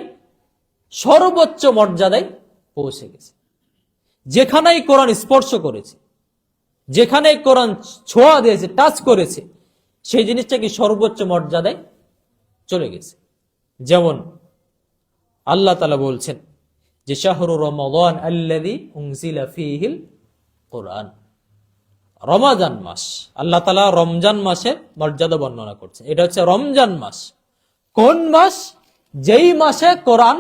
সর্বোচ্চ মর্যাদায় পৌঁছে গেছে। যেখানেই কোরআন স্পর্শ করেছে, যেখানেই কোরআন ছোঁয়া দিয়েছে, টাচ করেছে, সেই জিনিসটা কি সর্বোচ্চ মর্যাদায় চলে গেছে। যেমন আল্লাহ তাআলা বলছেন যে শাহরু রমাদান আল্লাযী উনজিলা ফীহিল কোরআন, রমাজান মাস, আল্লাহ তাআলা রমজান মাসের মর্যাদা বর্ণনা করছেন। এটা হচ্ছে রমজান মাস। কোন মাস? যেই মাসে কোরআন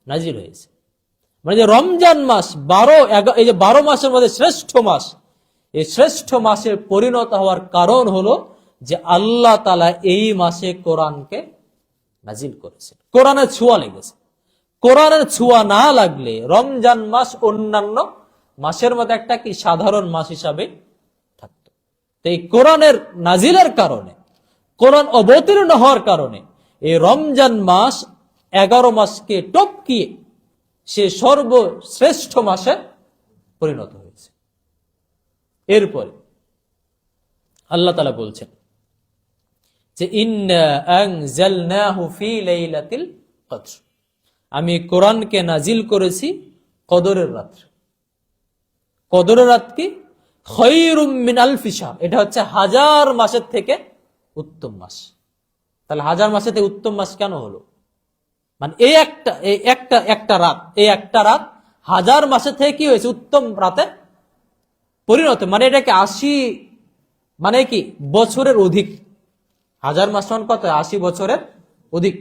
নাজিল হয়েছে। মানে যে রমজান মাস 12 মাসের মধ্যে শ্রেষ্ঠ মাস, এই শ্রেষ্ঠ মাসে পরিণত হওয়ার কারণ হলো যে আল্লাহ তাআলা এই মাসে কোরআনকে নাজিল করেছে। কোরআনের ছোঁয়া লেগেছে। কোরআনের ছোঁয়া না লাগলে রমজান মাস অন্যান্য মাসের মধ্যে একটা কি সাধারণ মাস হিসাবে থাকতো। তো এই কোরআনের নাজিলের কারণে, কোরআন অবতীর্ণ হওয়ার কারণে এই রমজান মাস 11 মাসকে টপকিয়ে সে সর্বশ্রেষ্ঠ মাসে পরিণত হয়েছে। এরপরে আল্লাহ তাআলা বলছেন যে ইন্না আনজালনাহু ফি লাইলাতিল কদর, আমি কোরআনকে নাজিল করেছি কদরের রাত্রে। কদরের রাত কি? খায়রুম মিন আলফি শাহর, এটা হচ্ছে 1000 মাসের থেকে উত্তম মাস। তাহলে 1000 মাসের থেকে উত্তম মাস কেন হলো? মানে এই একটা রাত 1000 মাসের থেকে কি হয়েছে? উত্তম রাতে পরিণত। মানে এটাকে 80, মানে কি বছরের অধিক। 1000 মাস মানে কত? 80 বছরের অধিক।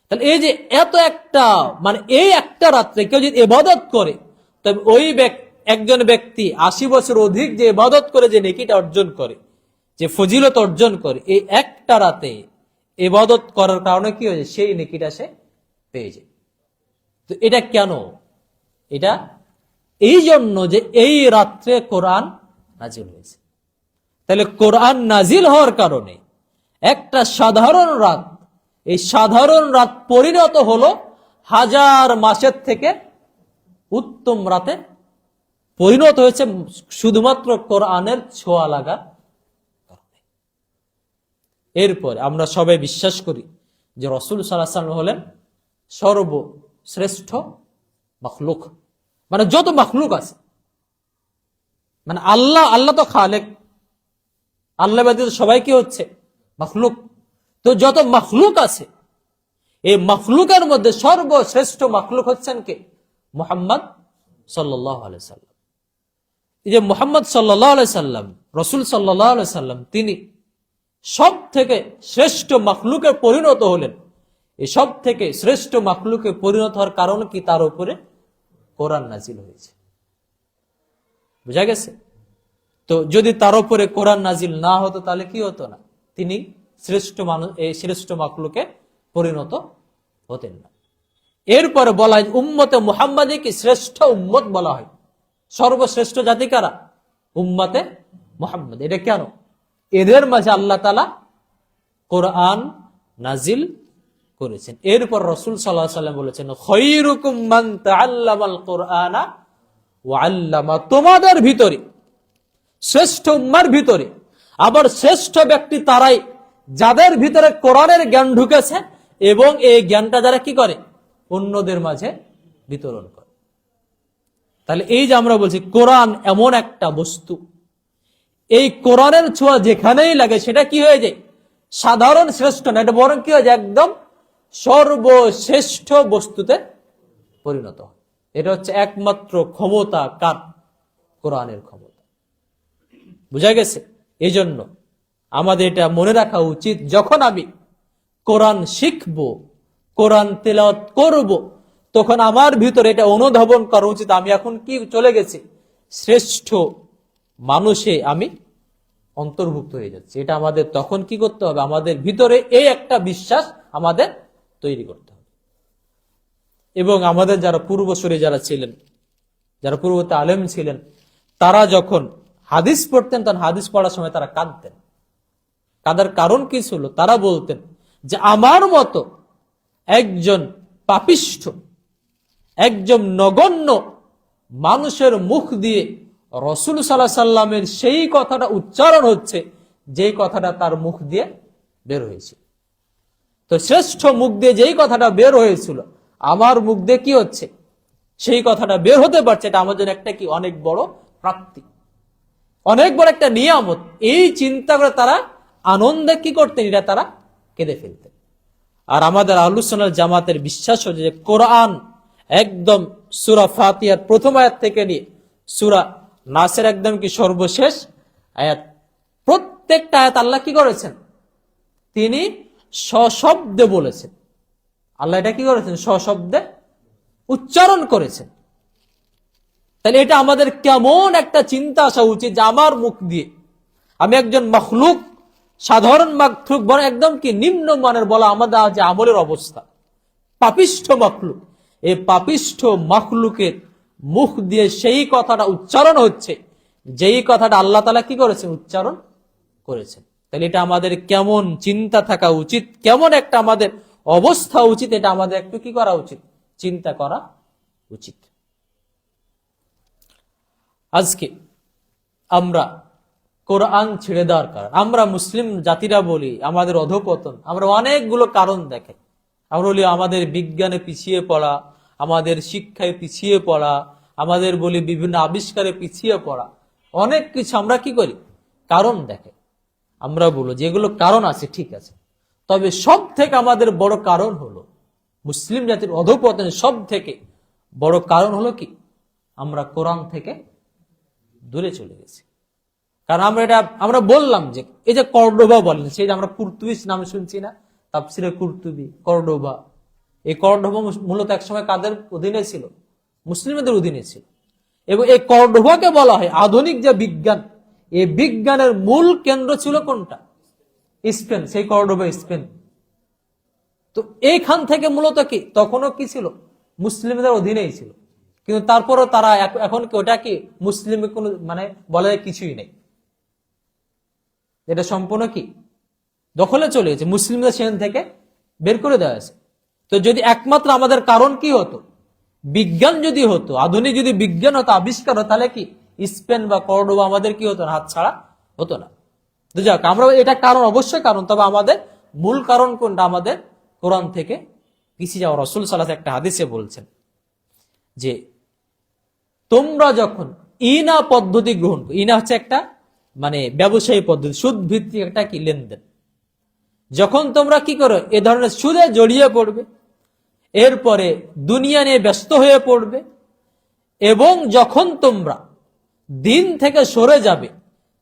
তাহলে এই যে এত একটা, মানে এই একটা রাত্রে কেউ যদি ইবাদত করে, তবে ওই একজন ব্যক্তি 80 বছর অধিক যে ইবাদত করে যে নেকিটা অর্জন করে, যে ফজিলত অর্জন করে, এই একটা রাতে ইবাদত করার কারণে কি হয়েছে? সেই নেকিটা সে পেয়ে যায়। তো এটা কেন? এটা এই জন্য যে এই রাত্রে কোরআন নাজিল হয়েছে। তাহলে কোরআন নাজিল হওয়ার কারণে একটা সাধারণ রাত, এই সাধারণ রাত পরিণত হলো 1000 মাসের থেকে উত্তম রাতে পরিণত হয়েছে, শুধুমাত্র কোরআনের ছোঁয়া লাগার কারণে। এরপর আমরা সবাই বিশ্বাস করি যে রাসূল সাল্লাল্লাহু আলাইহি ওয়াসাল্লাম হলেন সর্বশ্রেষ্ঠ মাখলুক। মানে যত মাখলুক আছে, মানে আল্লাহ তো খালেক, আল্লাহ ব্যতীত সবাই কি হচ্ছে? মাখলুক। তো যত মাখলুক আছে, এই মাখলুকের মধ্যে সর্বশ্রেষ্ঠ মাখলুক হচ্ছেন কে? মুহাম্মদ সাল্লাল্লাহু আলাইহি সাল্লাম। এই যে মুহাম্মদ সাল্লাল্লাহু আলাইহি সাল্লাম, রাসূল সাল্লাল্লাহু আলাইহি সাল্লাম, তিনি সব থেকে শ্রেষ্ঠ মাখলুকে পরিণত হলেন। এই সব থেকে শ্রেষ্ঠ মাখলুকে পরিণত হওয়ার কারণ কি? তার উপরে কোরআন নাজিল হয়েছে। বুঝা গেছে? তো যদি তার উপরে কোরআন নাজিল না হতো তাহলে কি হতো না? তিনি শ্রেষ্ঠ মানুষ, এই শ্রেষ্ঠ মাখলুকে পরিণত হতেন না। এরপরে বলা হয় উম্মতে মুহাম্মাদীকে শ্রেষ্ঠ উম্মত বলা হয়। সর্বশ্রেষ্ঠ জাতি কারা? উম্মতে মুহাম্মদ। এটা কেন? এদের মাঝে আল্লাহ তাআলা কোরআন নাজিল করেছেন। এরপর রাসূল সাল্লাল্লাহু আলাইহি ওয়াসাল্লাম বলেছেন খায়রুকুম মান তাআল্লামাল কুরআনা ওয়া আল্লামা, তোমাদের ভিতরে শ্রেষ্ঠ উম্মার ভিতরে আবার শ্রেষ্ঠ ব্যক্তি তারাই যাদের ভিতরে কোরআনের জ্ঞান ঢুকেছে এবং এই জ্ঞানটা যারা কি করে? অন্যদের মাঝে বিতরণ করে। তাহলে এই যে আমরা বলছি কোরআন এমন একটা বস্তু, এই কোরআনের ছোঁয়া যেখানেই লাগে সেটা কি হয়ে যায়? সাধারণ শ্রেষ্ঠ না, এটা বরং কি হয়ে যায়? একদম সর্বশ্রেষ্ঠ বস্তুতে পরিণত হয়। এটা হচ্ছে একমাত্র ক্ষমতা কার? কোরআনের ক্ষমতা। বুঝা গেছে? এই জন্য আমাদের এটা মনে রাখা উচিত, যখন আমি কোরআন শিখবো, কোরআন তেলাওয়াত করব, তখন আমার ভিতরে এটা অনুধাবন করা উচিত আমি এখন কি চলে গেছি? শ্রেষ্ঠ মানুষে আমি অন্তর্ভুক্ত হয়ে যাচ্ছি। এটা আমাদের তখন কি করতে হবে? আমাদের ভিতরে এই একটা বিশ্বাস আমাদের তৈরি করতে হবে। এবং আমাদের যারা পূর্বসূরি যারা ছিলেন, যারা পূর্ববর্তী আলেম ছিলেন, তারা যখন হাদিস পড়তেন তখন হাদিস পড়ার সময় তারা কাঁদতেন। কাঁদার কারণ কি ছিল? তারা বলতেন যে আমার মতো একজন পাপিষ্ঠ, একজন নগণ্য মানুষের মুখ দিয়ে রাসূল সাল্লাল্লাহু আলাইহি সাল্লামের সেই কথাটা উচ্চারণ হচ্ছে যেই কথাটা তার মুখ দিয়ে বের হয়েছিল। তো শ্রেষ্ঠ মুখ দিয়ে যেই কথাটা বের হয়েছিল, আমার মুখ দিয়ে কি হচ্ছে? সেই কথাটা বের হতে পারছে। এটা আমার জন্য একটা কি অনেক বড় প্রাপ্তি, অনেক বড় একটা নিয়ামত। এই চিন্তা করে তারা আনন্দে কি করতেন? এটা তারা কেঁদে ফেলতেন। আর আমাদের আহলুস সুন্নাহ জামাতের বিশ্বাস হচ্ছে যে কোরআন একদম সূরা ফাতিহার প্রথম আয়াত থেকে নিয়ে সূরা নাসের একদম কি সর্বশেষ আয়াত। প্রত্যেকটা আয়াত আল্লাহ কি করেছেন, তিনি সশব্দে বলেছেন। আল্লাহ এটা কি করেছেন, সশব্দে উচ্চারণ করেছেন। তাহলে এটা আমাদের কেমন একটা চিন্তা আসা উচিত যে আমার মুখ দিয়ে আমি একজন মখলুক, সাধারণ মখলুক, বরং একদম কি নিম্ন মানের বলা আমাদের যে আমলের অবস্থা, পাপিষ্ঠ মখলুক, এই পাপিষ্ঠ মখলুকের মুখ দিয়ে সেই কথাটা উচ্চারণ হচ্ছে, যেই কথাটা আল্লাহ তাআলা কি করেছেন, উচ্চারণ করেছেন। তাহলে এটা আমাদের কেমন চিন্তা থাকা উচিত, কেমন একটা আমাদের অবস্থা উচিত, এটা আমাদের একটু কি করা উচিত, চিন্তা করা উচিত। আজকে আমরা কোরআন ছেড়ে দেওয়ার কারণ, আমরা মুসলিম জাতিরা বলি আমাদের অধঃপতন, আমরা অনেকগুলো কারণ দেখাই। আমরা বলি আমাদের বিজ্ঞানে পিছিয়ে পড়া, আমাদের শিক্ষায় পিছিয়ে পড়া, আমাদের বলি বিভিন্ন আবিষ্কারে পিছিয়ে পড়া, অনেক কিছু আমরা কি করি, কারণ দেখাই। আমরা বলো যেগুলো কারণ আছে ঠিক আছে, তবে সব থেকে আমাদের বড় কারণ হলো, মুসলিম জাতির অধঃপতনের সব থেকে বড় কারণ হলো কি, আমরা কোরআন থেকে দূরে চলে গেছি। কারণ আমরা বললাম যে এই যে কর্ডোবা বলেন, সেই যে আমরা কুরতুবীর নাম শুনছি না, তাফসিরে কুরতুবী, কর্ডোবা। এই কর্ডোবা মূলত একসময় কাদের অধীনে ছিল, মুসলিমদের অধীনে ছিল। এবং এই কর্ডোবাকে বলা হয় আধুনিক যে বিজ্ঞান, এই বিজ্ঞানের মূল কেন্দ্র ছিল কোনটা, স্পেন। সেই কর্ডোবা স্পেন। তো এইখান থেকে মূলত কি তখনও কি ছিল, মুসলিমদের অধীনেই ছিল। কিন্তু তারপরও তারা এখন কি ওটা কি মুসলিম কোন মানে বলা যায় কিছুই নেই, এটা সম্পূর্ণ কি দখলে চলে গেছে, মুসলিমদের সেখান থেকে বের করে দেওয়া হয়েছে। তো যদি একমাত্র আমাদের কারণ কি হতো, বিজ্ঞান যদি হতো, আধুনিক যদি বিজ্ঞান হতো, আবিষ্কার হতো, তাহলে কি স্পেন বা কর্ডোবা আমাদের কি হতো না, হাত ছাড়া হতো না। তো যাক, আমরা এটা কারণ, অবশ্যই কারণ, তবে আমাদের মূল কারণ কোনটা, আমাদের কোরআন থেকে পিছিয়ে যাওয়া। রাসূল সাল্লাল্লাহু আলাইহি ওয়াসাল্লাম একটা হাদিসে বলছেন যে তোমরা যখন ইনা পদ্ধতি গ্রহণ করো, ইনা হচ্ছে একটা মানে ব্যবসায়ী পদ্ধতি, সুদ ভিত্তিক একটা কি লেনদেন, যখন তোমরা কি করো এ ধরনের সুদে জড়িয়ে পড়বে, এরপরে দুনিয়া নিয়ে ব্যস্ত হয়ে পড়বে, এবং যখন তোমরা দিন থেকে সরে যাবে,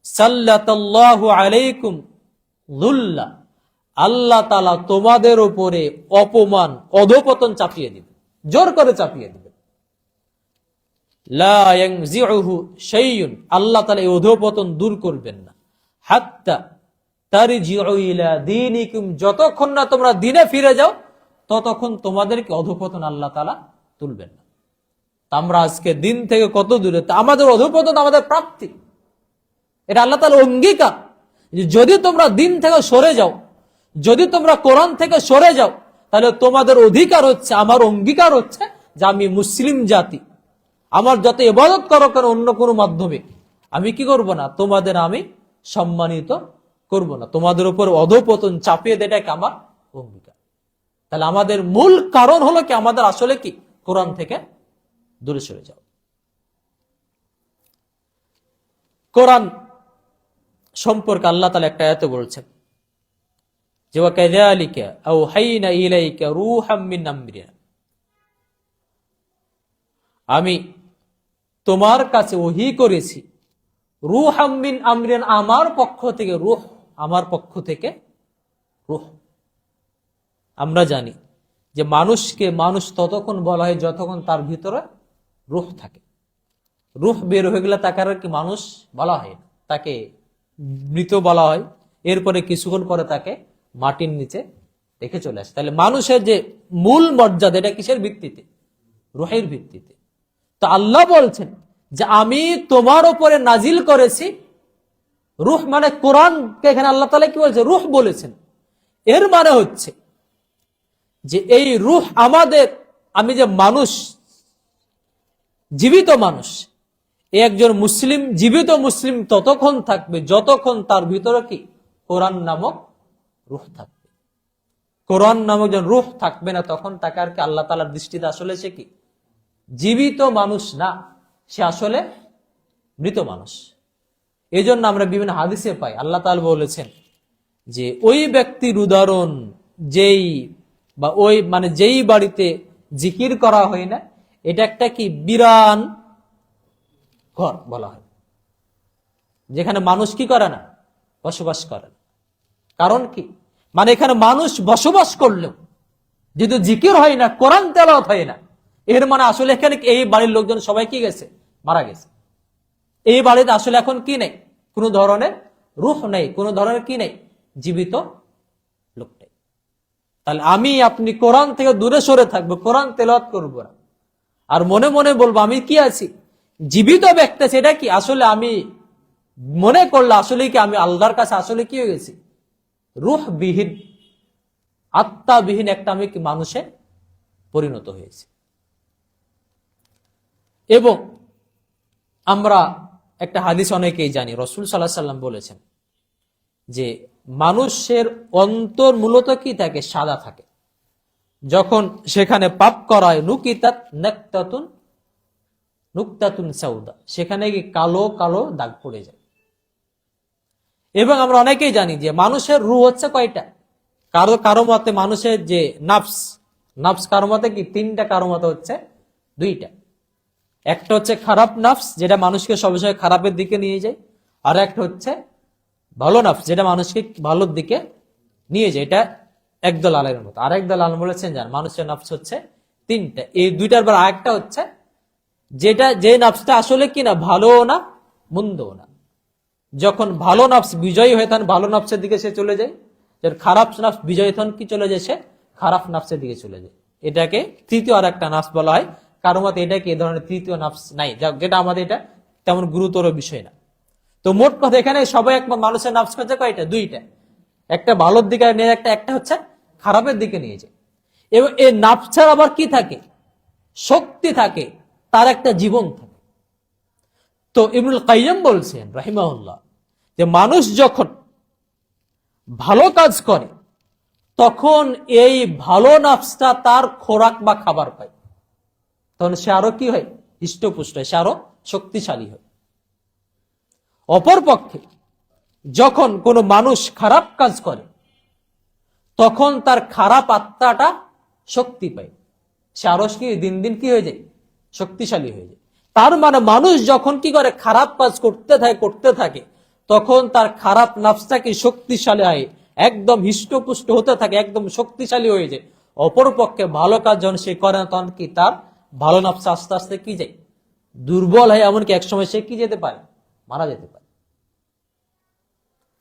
সাল্লাল্লাহু আলাইকুম যুল্লা, আল্লাহ তাআলা তোমাদের উপরে অপমান, অধঃপতন চাপিয়ে দিবে, জোর করে চাপিয়ে দিবে। লা ইয়ানজিউহু শাইউন, আল্লাহ তাআলা এই অধঃপতন দূর করবেন না, হাত্তা তারজিউ ইলা দীনিকুম, যতক্ষণ না তোমরা দিনে ফিরে যাও ততক্ষণ তোমাদেরকে অধঃপতন আল্লাহ তাআলা তুলবেন না। আমরা আজকে দিন থেকে কত দূরে, আমাদের অধঃপতন আমাদের প্রাপ্তি, এটা আল্লাহ তাআলার অঙ্গীকার। যদি তোমরা দিন থেকে সরে যাও, যদি তোমরা কোরআন থেকে সরে যাও, তাহলে তোমাদের অধিকার হচ্ছে, আমার অঙ্গীকার হচ্ছে যে আমি মুসলিম জাতি, আমার যত ইবাদত করো কেন অন্য কোনো মাধ্যমে, আমি কি করব না, তোমাদের আমি সম্মানিত করব না, তোমাদের উপর অধঃপতন চাপিয়ে দেটাকে আমার অঙ্গীকার। তাহলে আমাদের মূল কারণ হলো কি, আমাদের আসলে কি কোরআন থেকে দূরে সরে যাও। কোরআন সম্পর্কে আল্লাহ তাআলা একটা আয়াতে বলছেন যে ওয়াকাযালিকা আওহাইনা ইলাইকা রূহাম মিন আমরিনা, আমি তোমার কাছে ওহী করেছি রূহাম মিন আমরিনা, আমার পক্ষ থেকে রূহ, আমার পক্ষ থেকে রূহ। আমরা জানি যে মানুষকে মানুষ ততক্ষণ বলা হয় যতক্ষণ তার ভিতরে রূহ থাকে। রূহ বের হয়ে গেলে তাকে আর কি মানুষ বলা হয় না, তাকে মৃত বলা হয়। এরপরে কিছুক্ষণ পরে তাকে মাটির নিচে রেখে চলে আসে। তাহলে মানুষের যে মূল মর্যাদা, এটা কিসের ভিত্তিতে, রূহের ভিত্তিতে। তো আল্লাহ বলছেন যে আমি তোমার উপরে নাজিল করেছি রূহ, মানে কোরআনকে এখানে আল্লাহ তাআলা কি বলছে, রূহ বলেছেন। এর মানে হচ্ছে যে এই রূহ আমাদের, আমি যে মানুষ, জীবিত মানুষ, একজন মুসলিম, জীবিত মুসলিম ততক্ষণ থাকবে যতক্ষণ তার ভিতরে কি কোরআন নামক রূহ থাকবে। কোরআন নামক যখন রূহ থাকবে না, তখন তাকে আর কি আল্লাহ তাআলার দৃষ্টিতে আসলে সে কি জীবিত মানুষ না, সে আসলে মৃত মানুষ। এই জন্য আমরা বিভিন্ন হাদিসে পাই আল্লাহ তাআলা বলেছেন যে ওই ব্যক্তির উদাহরণ যেই বা ওই মানে যেই বাড়িতে জিকির করা হয় না, এটা একটা কি বিরান ঘর বলা হয়। যেখানে মানুষ কি করে না, বসবাস করে না। কারণ কি, মানে এখানে মানুষ বসবাস করলেও যেহেতু জিকির হয় না, কোরআন তেলাওয়াত হয় না, এর মানে আসলে এখানে এই বাড়ির লোকজন সবাই কি গেছে, মারা গেছে। এই বাড়িতে আসলে এখন কি নেই, কোনো ধরনের রূহ নেই, কোনো ধরনের কি নেই, জীবিত লোক নেই। তাহলে আমি আপনি কোরআন থেকে দূরে সরে থাকবো, কোরআন তেলাওয়াত করবো না, আর মনে মনে বলবো আমি কি আছি, জীবিত ব্যক্তি। সেটা কি আসলে আমি মনে করলে আসলে কি আমি আল্লাহর কাছে আসলে কি হয়ে গেছি, রূহবিহীন, আত্মাবিহীন একটা আমি কি মানুষে পরিণত হয়েছি। এবং আমরা একটা হাদিস অনেকেই জানি, রাসূল সাল্লাল্লাহু আলাইহি সাল্লাম বলেছেন যে মানুষের অন্তর মূলত কি থাকে, সাদা থাকে। যখন সেখানে পাপ করা হয়, নুকতাতুন সাউদা, সেখানে কি কালো কালো দাগ পড়ে যায়। এবং আমরা অনেকেই জানি যে মানুষের রূহ হচ্ছে কয়টা, কারো মতে মানুষের যে নাফস কারো মতে কি তিনটা, কারো মতে হচ্ছে দুইটা। একটা হচ্ছে খারাপ নাফস, যেটা মানুষকে সবসময় খারাপের দিকে নিয়ে যায়, আর একটা হচ্ছে ভালো নাফস, যেটা মানুষকে ভালোর দিকে নিয়ে যায়। এটা একদল আলেমের মতো। আর একদল আলেম বলেছেন যান মানুষের নাফস হচ্ছে তিনটা। এই দুইটার পর আরেকটা হচ্ছে যে নাফসটা আসলে কিনা ভালো না মন্দও না। যখন ভালো নাফস বিজয়ী হয়ে তখন ভালো নাফসের দিকে সে চলে যায়, যখন খারাপ নাফস বিজয়ী তখন কি চলে যায়, সে খারাপ নাফসের দিকে চলে যায়। এটাকে তৃতীয় আর একটা নাফস বলা হয়। কারো মতে এটাকে এই ধরনের তৃতীয় নাফস নাই, যেটা আমাদের এটা তেমন গুরুতর বিষয় না। তো মোট কথা এখানে সবাই একবার মানুষের নাফস হচ্ছে কয়টা, দুইটা। একটা ভালোর দিকে নিয়ে, একটা হচ্ছে খারাপের দিকে নিয়ে যায়। এবং এই নাফসের আবার কি থাকে, শক্তি থাকে, তার একটা জীবন থাকে। তো ইবনুল কাইয়্যিম বলছেন রাহিমাহুল্লাহ যে মানুষ যখন ভালো কাজ করে তখন এই ভালো নাফসটা তার খোরাক বা খাবার পায়, তখন সে আরো কি হয়, হৃষ্টপুষ্ট হয়, সে আরো শক্তিশালী হয়। অপরপক্ষে যখন কোনো মানুষ খারাপ কাজ করে তখন তার খারাপ আত্মাটা শক্তি পায়, সে আরো কি দিন দিন কি হয়ে যায়, শক্তিশালী হয়ে যায়। তার মানে মানুষ যখন কি করে, খারাপ কাজ করতে থাকে তখন তার খারাপ নাফসটা কি শক্তিশালী হয়, একদম হৃষ্টপুষ্ট হতে থাকে, একদম শক্তিশালী হয়ে যায়। অপরপক্ষে ভালো কাজ যখন সে করে না তখন কি তার ভালো নাফস আস্তে আস্তে কি যায়, দুর্বল হয়, এমনকি একসময় সে কি যেতে পারে, মারা যেতে পারে।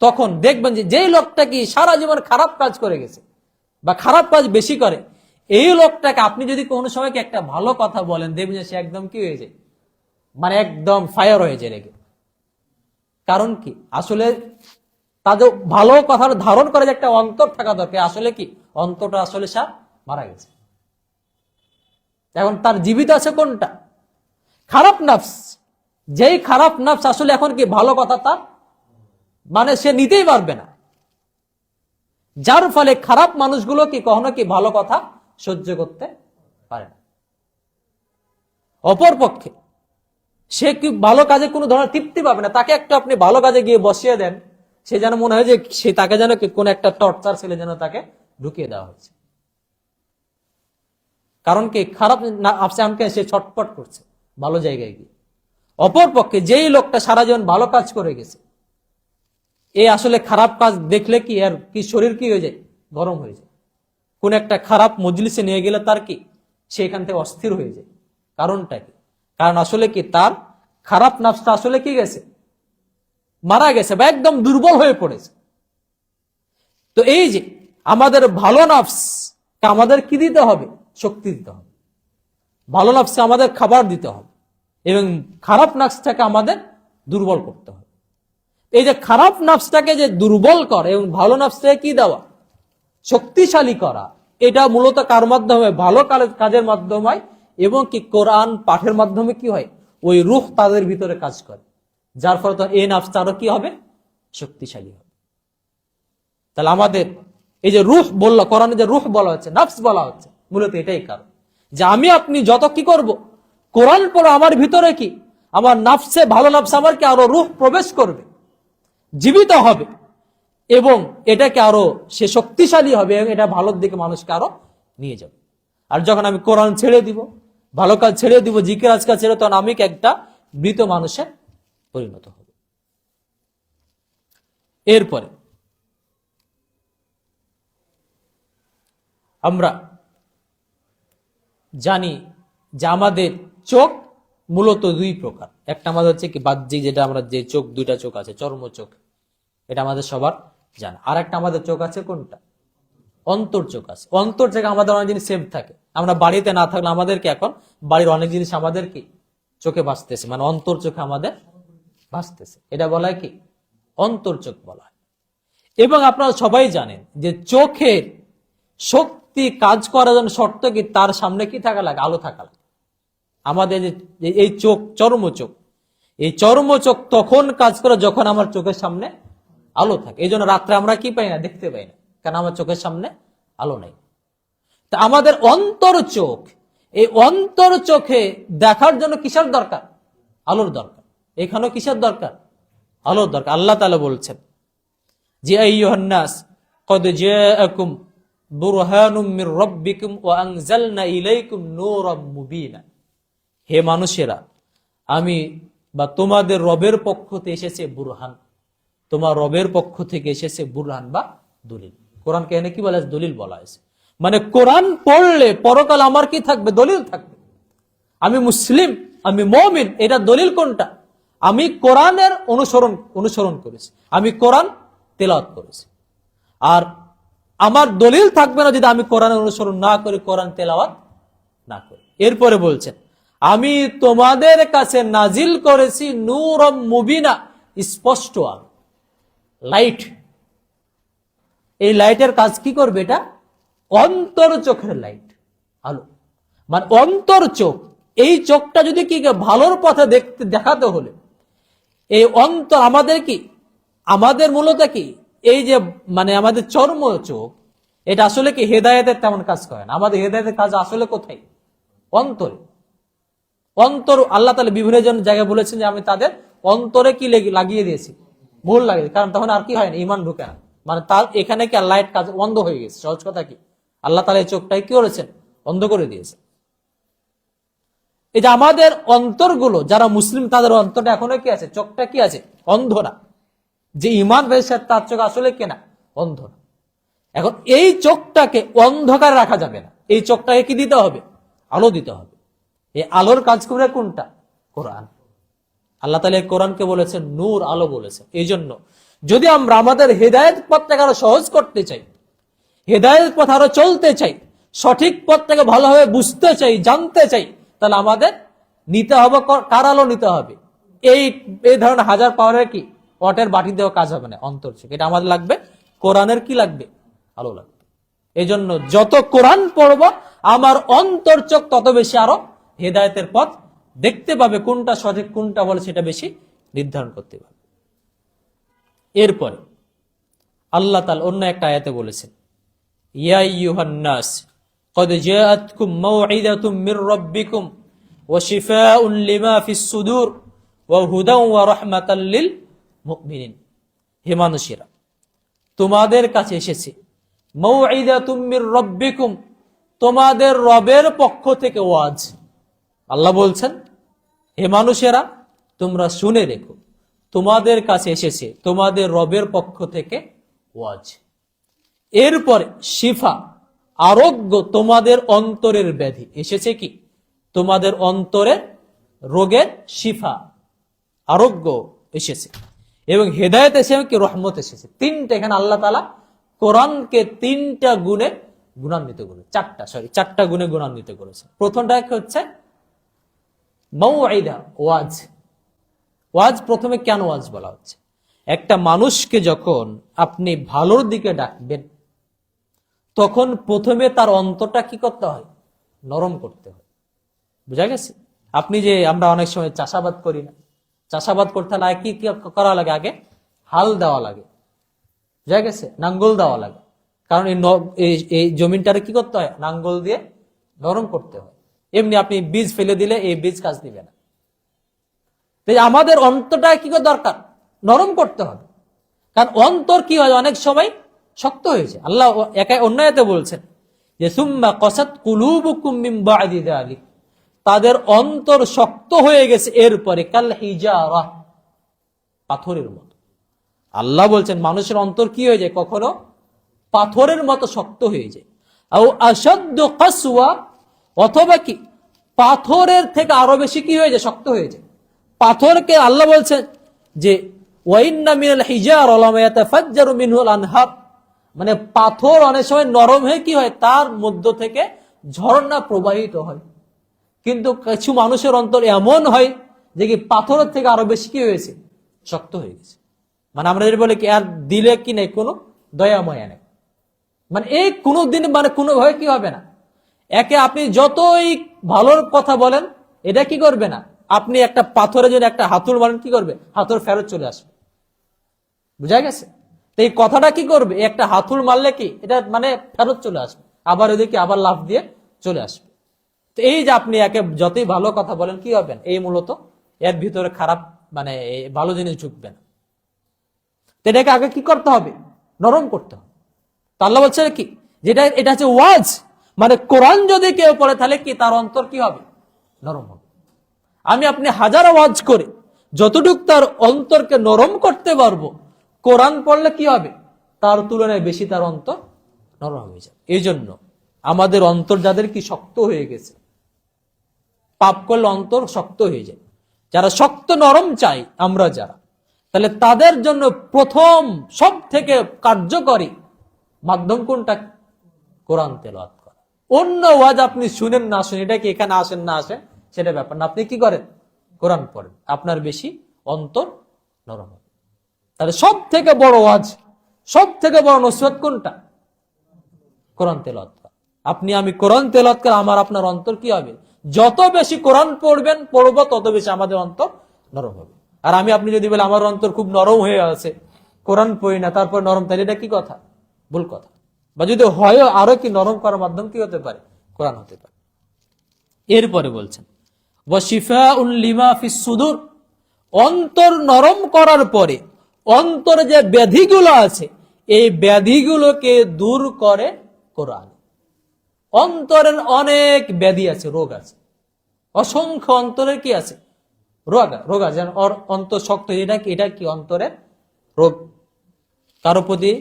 তখন দেখবেন যে লোকটা কি সারা জীবন খারাপ কাজ করে গেছে বা খারাপ কাজ বেশি করে, এই লোকটাকে আপনি যদি কোনো সময় একটা ভালো কথা বলেন, দেখবেন সে একদম কি হয়ে যায়, মানে একদম ফায়ার হয়ে যায় রেগে। কারণ কি, আসলে তাদের ভালো কথার ধারণ করে যে একটা অন্তর থাকা দরকার, আসলে কি অন্তরটা আসলে সে মারা গেছে। এখন তার জীবিত আছে কোনটা, খারাপ নাফস। যেই খারাপ নাফস আসলে এখন কি ভালো কথা তার মানে সে নিতেই পারবে না, যার ফলে খারাপ মানুষগুলো কি কখনো কি ভালো কথা সহ্য করতে পারে না। অপরপক্ষে সে কি ভালো কাজে কোনো ধরনের তৃপ্তি পাবে না, তাকে একটা আপনি ভালো কাজে গিয়ে বসিয়ে দেন, সে যেন মনে হয় যে সে তাকে যেন কোন একটা টর্চার ছেলে যেন তাকে ঢুকিয়ে দেওয়া হয়েছে। কারণ কি খারাপ আমাকে সে ছটপট করছে ভালো জায়গায় গিয়ে। অপরপক্ষে যেই লোকটা সারা জীবন ভালো কাজ করে গেছে, এই আসলে খারাপ কাজ দেখলে কি আর কি শরীর কি হয়ে যায়, গরম হয়ে যায়। কোন একটা খারাপ মজলিসে নিয়ে গেলে তার কি সে এখান থেকে অস্থির হয়ে যায়। কারণটা কি, কারণ আসলে কি তার খারাপ নাফসটা আসলে কি গেছে, মারা গেছে বা একদম দুর্বল হয়ে পড়েছে। তো এই যে আমাদের ভালো নাফস আমাদের কি দিতে হবে, শক্তি দিতে হবে। ভালো নাফসকে আমাদের খাবার দিতে হবে এবং খারাপ নাফসটাকে আমাদের দুর্বল করতে হবে। এই যে খারাপ নাফসটাকে যে দুর্বল করে এবং ভালো নাফসটাকে কি দেওয়া, শক্তিশালী করা, এটা মূলত কার মাধ্যমে, ভালো কাজের মাধ্যমে হয়। এবং কি কোরআন পাঠের মাধ্যমে কি হয়, ওই রূহ তাদের ভিতরে কাজ করে, যার ফলে তো এই নাফসটা আরো কি হবে, শক্তিশালী হবে। তাহলে আমাদের এই যে রূহ বললো, কোরআনে যে রূহ বলা হচ্ছে, নাফস বলা হচ্ছে, মূলত এটাই কারণ যে আমি আপনি যত কি করব, কোরআন পড়ো, আমার ভিতরে কি আমার নাফসে, ভালো নাফস আমার কি আরো রূহ প্রবেশ করবে, জীবিত হবে এবং এটাকে আরো সে শক্তিশালী হবে এবং এটা ভালোর দিকে মানুষকে আরো নিয়ে যাবে। আর যখন আমি কোরআন ছেড়ে দিব, ভালো কাজ ছেড়ে দিব, জিকির আজকাল ছেড়ে, তখন আমি একটা মৃত মানুষে পরিণত হবে। এরপরে আমরা জানি যে আমাদের চোখ মূলত দুই প্রকার। একটা আমাদের হচ্ছে কি বাহ্যিক, যেটা আমরা যে চোখ, দুইটা চোখ আছে, চর্ম চোখ, এটা আমাদের সবার জানা। আর একটা আমাদের চোখ আছে কোনটা? অন্তর চোখ আছে। অন্তর থেকে আমাদের অনেক জিনিস সেভ থাকে। আমরা বাড়িতে না থাকলে আমাদেরকে এখন বাড়ির অনেক জিনিস আমাদের কি চোখে ভাসতেছে, মানে অন্তর চোখে আমাদের ভাসতেছে, এটা বলা হয় কি অন্তর চোখ বলা হয়। এবং আপনারা সবাই জানেন যে চোখের শক্তি কাজ করার জন্য শর্ত কি তার সামনে কি থাকা লাগে? আলো থাকা লাগে। আমাদের যে এই চোখ, চর্ম চোখ, এই চর্ম চোখ তখন কাজ করে যখন আমার চোখের সামনে আলো থাকে। এই জন্য রাত্রে আমরা কি পাই না? দেখতে পাই না, কারণ আমার চোখের সামনে আলো নাই। তা আমাদের অন্তর চোখ, এই অন্তর চোখে দেখার জন্য কিসের দরকার? আলোর দরকার। এখানেও কিসের দরকার? আলোর দরকার। আল্লাহ তাআলা বলছেন যে আইয়ুহান নাস ক্বাদ জাআকুম বুরহানুম মির রাব্বিকুম ওয়া আনজালনা ইলাইকুম নূরাম মুবিনা। হে মানুষেরা, আমি বা তোমাদের রবের পক্ষ থেকে এসেছে বুরহান, তোমার রবের পক্ষ থেকে এসেছে বুরহান বা দলিল। কোরআনকে এনে কি বলা হয়েছে? দলিল বলা হয়েছে। মানে কোরআন পড়লে পরকাল আমার কি থাকবে? দলিল থাকবে। আমি মুসলিম, আমি মুমিন, এটা দলিল কোনটা? আমি কোরআনের অনুসরণ করেছি, আমি কোরআন তেলাওয়াত করেছি। আর আমার দলিল থাকবে না যদি আমি কোরআনের অনুসরণ না করি, কোরআন তেলাওয়াত না করি। এরপরে বলছেন আমি তোমাদের কাছে নাজিল করেছি নূরম মুবিনা, স্পষ্ট আলো, লাইট। এই লাইটের কাজ কি করবে? এটা অন্তর চোখের লাইট, আলো। মানে অন্তর চোখ, এই চোখটা যদি কি ভালোর পথে দেখাতে হলে এই অন্তর আমাদের কি, আমাদের মূলত কি এই যে মানে আমাদের চর্ম চোখ, এটা আসলে কি হেদায়েতের তেমন কাজ করে না। আমাদের হেদায়েতের কাজ আসলে কোথায়? অন্তরে। অন্তর আল্লাহ তাআলা বিভিন্ন জায়গায় বলেছেন যে আমি তাদের অন্তরে কি লাগিয়ে দিয়েছি, মূল লাগিয়ে, কারণ তখন আর কি হয় না, ঈমান ঢুকে না। মানে তার এখানে কি লাইট কাজ বন্ধ হয়ে গেছে। সহজ কথা কি, আল্লাহ তাআলা এই চোখটাই কি করেছেন? বন্ধ করে দিয়েছে। এই যে আমাদের অন্তরগুলো, যারা মুসলিম তাদের অন্তরটা এখনো কি আছে? চোখটা কি আছে? অন্ধ না। যে ঈমান রয়েছে তার চোখ আসলে কেনা অন্ধ না। এখন এই চোখটাকে অন্ধকার রাখা যাবে না। এই চোখটাকে কি দিতে হবে? আলো দিতে হবে। এই আলোর কাজ করে কোনটা? কোরআন। আল্লাহ তাআলা কোরআনকে বলেছেন নূর, আলো বলেছেন। এই জন্য যদি আমরা আমাদের হেদায়েত পথটাকে আরো সহজ করতে চাই, হেদায়েত পথ আরো চলতে চাই, সঠিক পথটাকে ভালোভাবে বুঝতে চাই, জানতে চাই, তাহলে আমাদের নিতে হবে কার আলো নিতে হবে? এই ধরনের হাজার পাওয়ারের কি ওয়াটের বাটি দেওয়া কাজ হবে না। অন্তর চোখ, এটা আমাদের লাগবে কোরআনের কি লাগবে? আলো লাগবে। এই জন্য যত কোরআন পড়ব আমার অন্তর চোখ তত বেশি আরো হেদায়েতের পথ দেখতে পাবে, কোনটা সঠিক কোনটা বলে সেটা বেশি নির্ধারণ করতে পারবে। এরপরে আল্লাহ তাআলা অন্য একটা আয়াতে বলেছেন ইয়া আইয়ুহান নাস ক্বাদ জাআতকুম মাউইদাতুম মির রাব্বিকুম ওয়া শিফাউন লিমা ফিস সুদুর ওয়া হুদান ওয়া রাহমাতাল লিল মুমিনিন। হে মানুষেরা, তোমাদের কাছে এসেছে মাউইদাতুম মির রাব্বিকুম, তোমাদের রবের পক্ষ থেকে ওয়াজ। আল্লাহ বলছেন হে মানুষেরা তোমরা শুনে রেখো, তোমাদের কাছে এসেছে তোমাদের রবের পক্ষ থেকে ওয়াজ। এরপরে শিফা, আরোগ্য তোমাদের অন্তরের ব্যাধি এসেছে কি? তোমাদের অন্তরের রোগের শিফা, আরোগ্য এসেছে। এবং হেদায়েত এসেছে কি? রহমত এসেছে। তিনটা, এখানে আল্লাহ তাআলা কোরআনকে তিনটা গুণে গুণান্বিত করে, চারটা গুণে গুণান্বিত করেছে। প্রথমটা হচ্ছে মাউইদা, ওয়াজ। ওয়াজ প্রথমে কেন ওয়াজ বলা হচ্ছে? একটা মানুষকে যখন আপনি ভালোর দিকে ডাকবেন তখন প্রথমে তার অন্তরটা কি করতে হয়? নরম করতে হয়। বুঝা গেছে? আপনি যে আমরা অনেক সময় চাষাবাদ করি না, চাষাবাদ করতে হলে কি করা লাগে? আগে হাল দেওয়া লাগে, বুঝা গেছে? নাঙ্গল দেওয়া লাগে। কারণ এই জমিনটারে কি করতে হয়? নাঙ্গল দিয়ে নরম করতে হয়। এমনি আপনি বীজ ফেলে দিলে এই বীজ কাজ দিবে না। আমাদের অন্তরটা কি দরকার? নরম করতে হবে। কারণ অন্তর কি হয়? অনেক সময় শক্ত হয়েছে। আল্লাহ একাই অন্য আয়াতে বলছেন যে সুম্মা কসাত কুলুবুকুম মিন বাদি যালিক, তাদের অন্তর শক্ত হয়ে গেছে এরপরে, কাল হিজারা, পাথরের মতো। আল্লাহ বলছেন মানুষের অন্তর কি হয়ে যায়, কখনো পাথরের মতো শক্ত হয়ে যায়, আশাদ্দু কাসওয়া, অথবা কি পাথরের থেকে আরো বেশি কি হয়ে যায়, শক্ত হয়ে যায়। পাথরকে আল্লাহ বলছেন যে ওয়াইন্না মিনাল হিজার লামা ইয়াতাফাজ্জারু মিনহুল আনহার, মানে পাথর অনেক সময় নরম হয়ে কি হয়, তার মধ্য থেকে ঝর্ণা প্রবাহিত হয়। কিন্তু কিছু মানুষের অন্তর এমন হয় যে কি পাথরের থেকে আরো বেশি কি হয়েছে, শক্ত হয়ে গেছে। মানে আমরা বলে কি আর দিলে কি নেই, কোনো দয়া মায়া নেই, মানে এই কোনো দিন মানে কোনো ভয় কি হবে না। একে আপনি যতই ভালোর কথা বলেন, এটা কি করবে না, আপনি একটা পাথরে যদি একটা হাতুড় মারেন কি করবে, হাতুড় ফেরত চলে আসবে। বুঝা গেছে? তো এই কথাটা কি করবে, একটা হাতুড় মারলে কি এটা মানে ফেরত চলে আসবে, আবার ওদিকে আবার লাফ দিয়ে চলে আসবে। তো এই যে আপনি একে যতই ভালো কথা বলেন কি হবেন, এই মূলত এর ভিতরে খারাপ মানে ভালো জিনিস ঢুকবে না। তো এটাকে আগে কি করতে হবে, নরম করতে হবে। তো আল্লাহ বলছে কি, যেটা এটা হচ্ছে ওয়াজ, মানে কোরআন যদি কেউ পড়ে তাহলে কি তার অন্তর কি হবে, নরম হবে। আমি আপনি হাজারো ওয়াজ করে যতটুক তার অন্তরকে নরম করতে পারবো, কোরআন পড়লে কি হবে, তার তুলনায় বেশি তার অন্তর নরম হয়ে যাবে। এই জন্য আমাদের অন্তর যাদের কি শক্ত হয়ে গেছে, পাপ করলে অন্তর শক্ত হয়ে যায়, যারা শক্ত নরম চাই আমরা যারা, তাহলে তাদের জন্য প্রথম সব থেকে কার্যকরী মাধ্যম কোনটা, কোরআন তেলাওয়াত করা। অন্য ওয়াজ আপনি শুনেন না শুনেন, এটা কি এখানে আসেন না আসেন সেটা ব্যাপার না, আপনি কি করেন, কোরআন পড়েন, আপনার বেশি অন্তর নরম হবে। তাহলে সব থেকে বড় ওয়াজ, সব থেকে বড় নসিহত কোনটা, কোরআন তেলাওয়াত করা। আপনি আমি কোরআন তেলাওয়াত করে আমার আপনার অন্তর কি হবে, যত বেশি কোরআন পড়বো তত বেশি আমাদের অন্তর নরম হবে। আর আমি আপনি যদি বলে আমার অন্তর খুব নরম হয়ে আছে, কোরআন পড়ি না তারপর নরম, তাহলে এটা কি কথা, ভুল কথা। বা যদি হয় আরো কি নরম করার মাধ্যম কি হতে পারে, কোরআন হতে পারে। এরপরে বলছেন ওয়াশিফাউন লিমা ফিস সুদুর, অন্তর নরম করার পরে অন্তরে যে ব্যাধিগুলো আছে এই ব্যাধিগুলোকে দূর করে কোরআন। অন্তরের অনেক ব্যাধি আছে, রোগ আছে, অসংখ্য অন্তরের কি আছে, রোগ আছে। অন্তর শক্ত, এটা কি অন্তরের রোগ। কারো প্রতি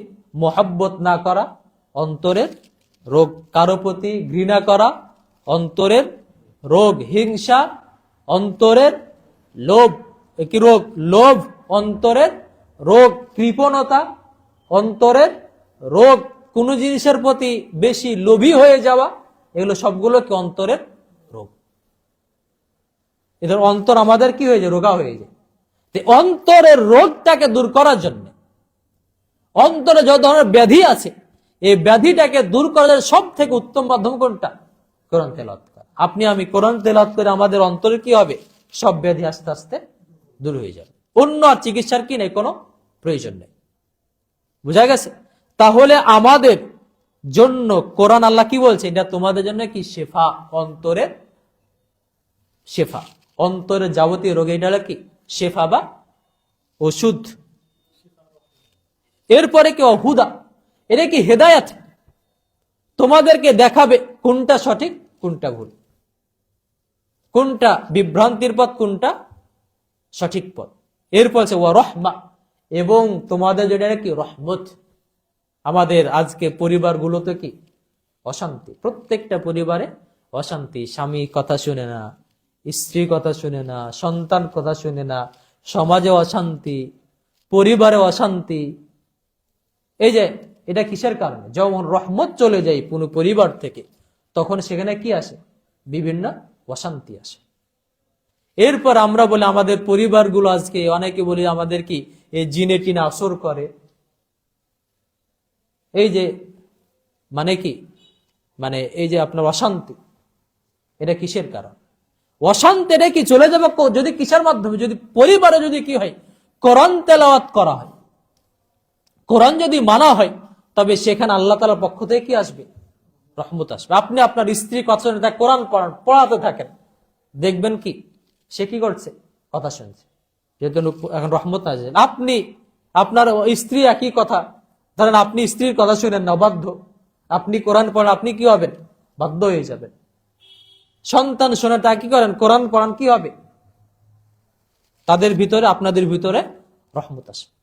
মোহাব্বত না করা অন্তরের রোগ, কারো প্রতি ঘৃণা করা অন্তরের রোগ, হিংসা অন্তরের লোভ, কি রোগ, লোভ অন্তরের রোগ, কৃপণতা অন্তরের রোগ, কোন জিনিসের প্রতি বেশি লোভী হয়ে যাওয়া, এগুলো সবগুলো কি অন্তরের রোগ। এদের অন্তর আমাদের কি হয়ে যায়, রোগা হয়ে যায়। অন্তরের রোগটাকে দূর করার জন্য, অন্তরে যত ধরনের ব্যাধি আছে এই ব্যাধিটাকে দূর করার সব থেকে উত্তম মাধ্যম কোনটা, কোরআন তেলাওয়াত করা। আপনি আমি কোরআন তেলাওয়াত করে আমাদের অন্তরে কি হবে, সব ব্যাধি আস্তে আস্তে দূর হয়ে যাবে। অন্য আর চিকিৎসার কি নেই, কোনো প্রয়োজন নেই। বুঝা গেছে? তাহলে আমাদের জন্য কোরআন আল্লাহ কি বলছে, এটা তোমাদের জন্য কি শেফা, অন্তরের শেফা, অন্তরের যাবতীয় রোগে এটা হলো কি শেফা বা ওষুধ। এরপরে কি হুদা, এটা কি হেদায়াত, তোমাদেরকে দেখাবে কোনটা সঠিক কোনটা ভুল, কোনটা বিভ্রান্তির পথ কোনটা সঠিক পথ। এরপর আছে ওয়া রহমা, এবং তোমাদের যেটা কি রহমত। আমাদের আজকে পরিবারগুলোতে কি অশান্তি, প্রত্যেকটা পরিবারে অশান্তি, স্বামী কথা শুনে না, স্ত্রী কথা শুনে না, সন্তান কথা শুনে না, সমাজে অশান্তি, পরিবারে অশান্তি। এই যে এটা কিসের কারণে, যখন রহমত চলে যায় পুরো পরিবার থেকে তখন সেখানে কি আসে, বিভিন্ন অশান্তি আসে। এরপর আমরা বলি আমাদের পরিবারগুলো আজকে অনেকে বলি আমাদের কি এই জিনে টিনে আসর করে। এই যে মানে কি, মানে এই যে আপনার অশান্তি, এটা কিসের কারণ, অশান্তি এটা কি চলে যাবে যদি কিসের মাধ্যমে, যদি পরিবারে যদি কি হয়, কোরআন তেলাওয়াত করা হয়, কোরআন যদি মানা হয়, তবে সেখানে আল্লাহ তাআলার পক্ষ থেকে কি আসবে, রহমত আসবে। আপনি আপনার স্ত্রী কথা শুনে তাকে কোরআন পড়াতে থাকেন, দেখবেন কি সে কি করছে, কথা শুনছে, যেহেতু এখন রহমত আসবে। আপনি আপনার স্ত্রী একই কথা, ধরেন আপনি স্ত্রীর কথা শুনেন না, বাধ্য, আপনি কোরআন পড়েন, আপনি কি হবেন, বাধ্য হয়ে যাবেন। সন্তান শোনে তা কি করেন, কোরআন পড়ান, কি হবে, তাদের ভিতরে আপনাদের ভিতরে রহমত আসবে।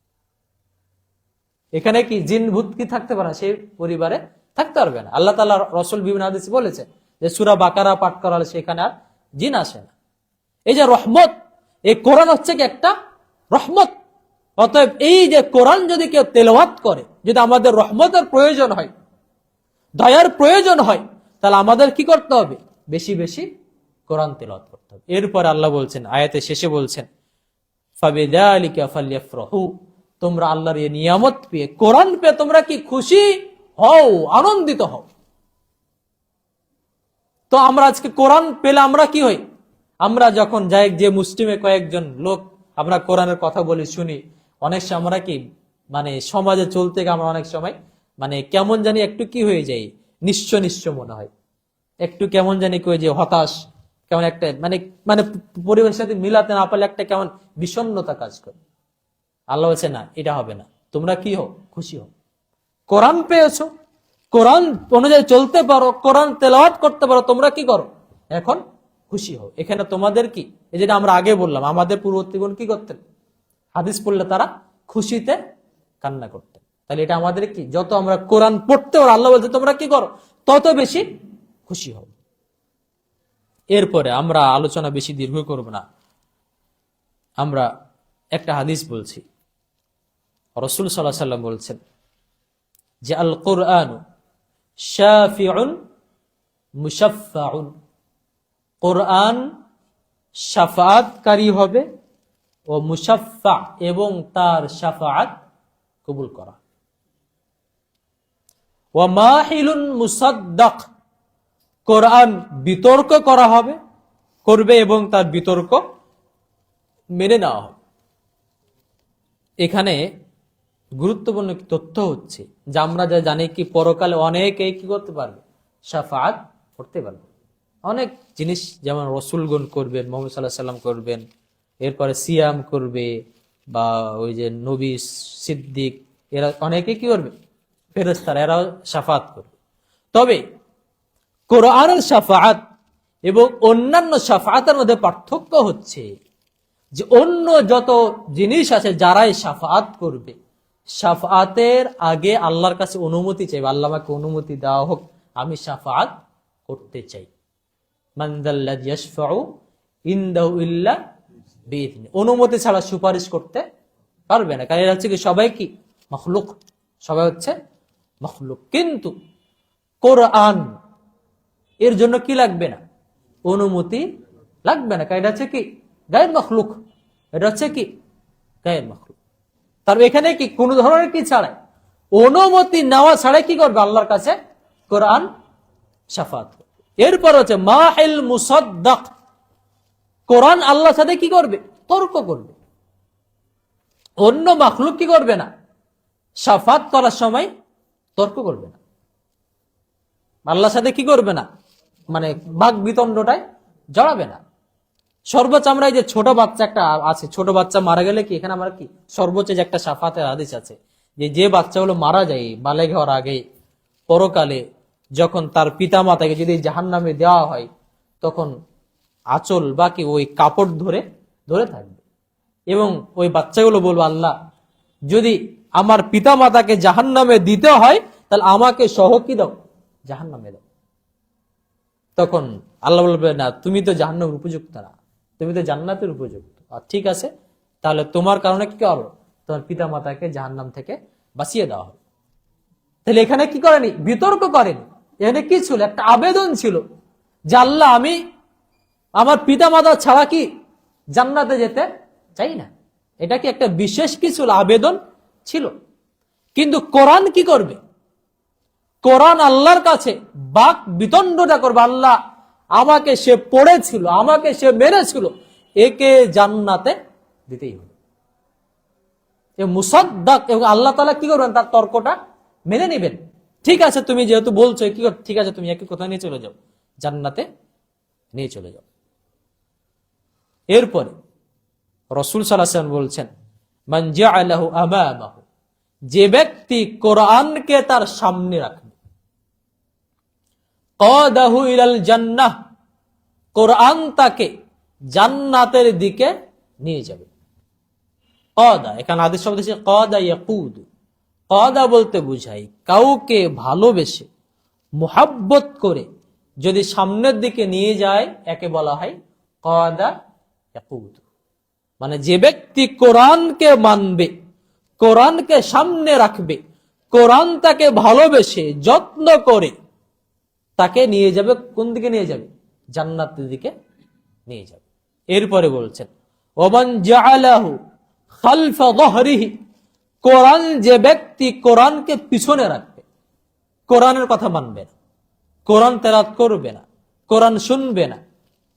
এখানে কি জিন ভূত কি থাকতে পারে না? সেই পরিবারে থাকতে পারবে না। আল্লাহ তাআলা রাসূল বিভিন্ন হাদিসে বলেছেন যে সূরা বাকারা পাঠ করালে সেখানে আর জিন আসে না। এই যে রহমত, এই কোরআন হচ্ছে কি একটা রহমত। অতএব এই যে কোরআন যদি কেউ তেলাওয়াত করে, যদি আমাদের রহমতের প্রয়োজন হয়, দয়ার প্রয়োজন হয়, তাহলে আমাদের কি করতে হবে? বেশি বেশি কোরআন তেলাওয়াত করতে হবে। এরপর আল্লাহ বলছেন, আয়াতের শেষে বলছেন, ফাবিযালিকা ফালইফরাহু, তোমরা আল্লাহর এই নিয়ামত পেয়ে, কোরআন পেয়ে তোমরা কি খুশি হও, আনন্দিত হও। তো আমরা আজকে কোরআন পেলে আমরা কি হই? আমরা যখন যাই, যে মুসলিমে কয়েকজন লোক আমরা কোরআনের কথা বলি, শুনি, অনেক সময় আমরা কি মানে সমাজে চলতে গিয়ে আমরা অনেক সময় মানে কেমন জানি একটু কি হয়ে যাই, নিশ্চ নিশ্চ মনে হয়, একটু কেমন জানি কই যে হতাশ, কেমন একটা মানে মানে পরিবেশের সাথে মিলাতে না পারলে একটা কেমন বিষণ্ণতা কাজ করে। আল্লাহ বলছে না, এটা হবে না, তোমরা কি হও? খুশি হও। কোরআন পেয়েছো, কোরআন অনুযায়ী চলতে পারো, কোরআন তেলাওয়াত করতে পারো, তোমরা কি করো? এখন খুশি হও। এখানে তোমাদের কি, এই যেটা আমরা আগে বললাম, আমাদের পূর্ববর্তীগণ কি করতেন? হাদিস পড়লে তারা খুশিতে কান্না করতেন। তাহলে এটা আমাদের কি, যত আমরা কোরআন পড়তে পারো, আল্লাহ বলছে তোমরা কি করো? তত বেশি খুশি হও। এরপরে আমরা আলোচনা বেশি দীর্ঘ করব না, আমরা একটা হাদিস বলছি। রাসূল সাল্লাল্লাহু আলাইহি ওয়াসাল্লাম বলছেন যে আল কোরআন শাফিউন মুশাফফাউন, কোরআন শাফাআতকারী হবে, ও মুশাফফা, এবং তার শাফাআত কবুল করা। ওয়া মাহিলুন মুসাদ্দাক, কোরআন বিতর্ক করা হবে, করবে, এবং তার বিতর্ক মেনে নেওয়া হবে। এখানে গুরুত্বপূর্ণ তথ্য হচ্ছে যে আমরা যা জানি কি পরকালে অনেকে কি করতে পারবে? শাফাআত করতে পারবে। অনেক জিনিস, যেমন রসুলগণ করবেন, মুহাম্মদ সাল্লাল্লাহু আলাইহি ওয়াসাল্লাম করবেন, এরপরে সিয়াম করবে, বা ওই যে নবী, সিদ্দিক, এরা অনেকে কি করবে? ফেরেশতারা, এরাও শাফাআত করবে। তবে কোরআনের শাফাআত এবং অন্যান্য শাফাআতের মধ্যে পার্থক্য হচ্ছে যে অন্য যত জিনিস আছে যারাই শাফাআত করবে, শাফাআতের আগে আল্লাহর কাছে অনুমতি চাইবে, আল্লাহ আমাকে অনুমতি দেওয়া হোক, আমি শাফাআত করতে চাই। মান যাল্লাযী ইয়াশফাউ ইনদাহু ইল্লা বিইذনি, অনুমতি ছাড়া সুপারিশ করতে পারবে না। কারণ এরা হচ্ছে কি, সবাই কি মাখলুক, সবাই হচ্ছে মাখলুক। কিন্তু কোরআন, এর জন্য কি লাগবে না? অনুমতি লাগবে না, কারণ এটা হচ্ছে কি গায়র মাখলুক, এটা হচ্ছে কি গায়র মাখলুক। তার এখানে কি কোন ধরনের কি ছাড়াই, অনুমতি নেওয়া ছাড়াই কি করবে? আল্লাহর কাছে কোরআন শাফাআত করবে। এরপর হচ্ছে মাহিল মুসাদ্দাক, কোরআন আল্লাহর সাথে কি করবে? তর্ক করবে। অন্য মাখলুক কি করবে না? শাফাআত করার সময় তর্ক করবে না, আল্লাহর সাথে কি করবে না? মানে বাক বিতণ্ডটায় জড়াবে না। সর্বোচ্চ আমরা এই যে ছোট বাচ্চা একটা আছে, ছোট বাচ্চা মারা গেলে কি, এখানে আমরা কি সর্বোচ্চ যে একটা শাফাতের হাদিস আছে, যে বাচ্চাগুলো মারা যায় বালেগ হওয়ার আগে, পরকালে যখন তার পিতা মাতাকে যদি জাহান্নামে দেওয়া হয়, তখন আঁচল বা কি ওই কাপড় ধরে ধরে থাকবে, এবং ওই বাচ্চাগুলো বলবো, আল্লাহ যদি আমার পিতা মাতাকে জাহান্নামে দিতে হয়, তাহলে আমাকে সহ কি দাও? জাহান্নামে দাও। তখন আল্লাহ বলবে, না, তুমি তো জাহান্নামের উপযুক্ত না, তুমি তো জান্নাতের উপযুক্ত। আর ঠিক আছে, তাহলে তোমার কারণে কি করো? তোমার পিতা মাতাকে জাহান্নাম থেকে বাঁচিয়ে দেওয়া হবে। তাহলে এখানে কি করেনি? বিতর্ক করেনি। এখানে কি ছিল? একটা আবেদন ছিল যে আল্লাহ, আমি আমার পিতা মাতা ছাড়া কি জান্নাতে যেতে চাই না। এটা কি একটা বিশেষ কি ছিল? আবেদন ছিল। কিন্তু কোরআন কি করবে? কোরআন আল্লাহর কাছে বাক বিতণ্ডটা করবে, আল্লাহ আমাকে সে পড়েছিল, আমাকে সে মেরেছিল, একে জান্নাতে দিতেই হবে। মুসাদ্দাক, এবং আল্লাহ তাআলা কি করবেন? তার তর্কটা মেনে নেবেন। ঠিক আছে, তুমি যেহেতু বলছো, কি ঠিক আছে, তুমি একে কোথায় নিয়ে চলে যাও? জান্নাতে নিয়ে চলে যাও। এরপরে রাসূল সাল্লাল্লাহু আলাইহি ওয়াসাল্লাম বলছেন, মান জাআলাহু আমামাহু, যে ব্যক্তি কোরআনকে তার সামনে রাখবে, কাদাহু ইলাল জান্নাহ, কোরআন তাকে জান্নাতের দিকে নিয়ে যাবে। কাদা, এখানে আদেশ শব্দ হচ্ছে কাদা ইয়াকুদু, কাদা বলতে বুঝাই কাউকে ভালোবেসে মুহাব্বত করে যদি সামনের দিকে নিয়ে যায় একে বলা হয় কাদা ইয়াকুদ। মানে যে ব্যক্তি কোরআনকে মানবে, কোরআনকে সামনে রাখবে, কোরআন তাকে ভালোবেসে যত্ন করে তাকে নিয়ে যাবে কোন দিকে নিয়ে যাবে? জান্নাতের দিকে নিয়ে যাবে। এরপরে বলছেন ওমান জাআলাহু খালফা যহরিহি, কোরআন যে ব্যক্তি কোরআনকে পিছনে রাখবে, কোরআনের কথা মানবে না, কোরআন তেলাওয়াত করবে না, কোরআন শুনবে না,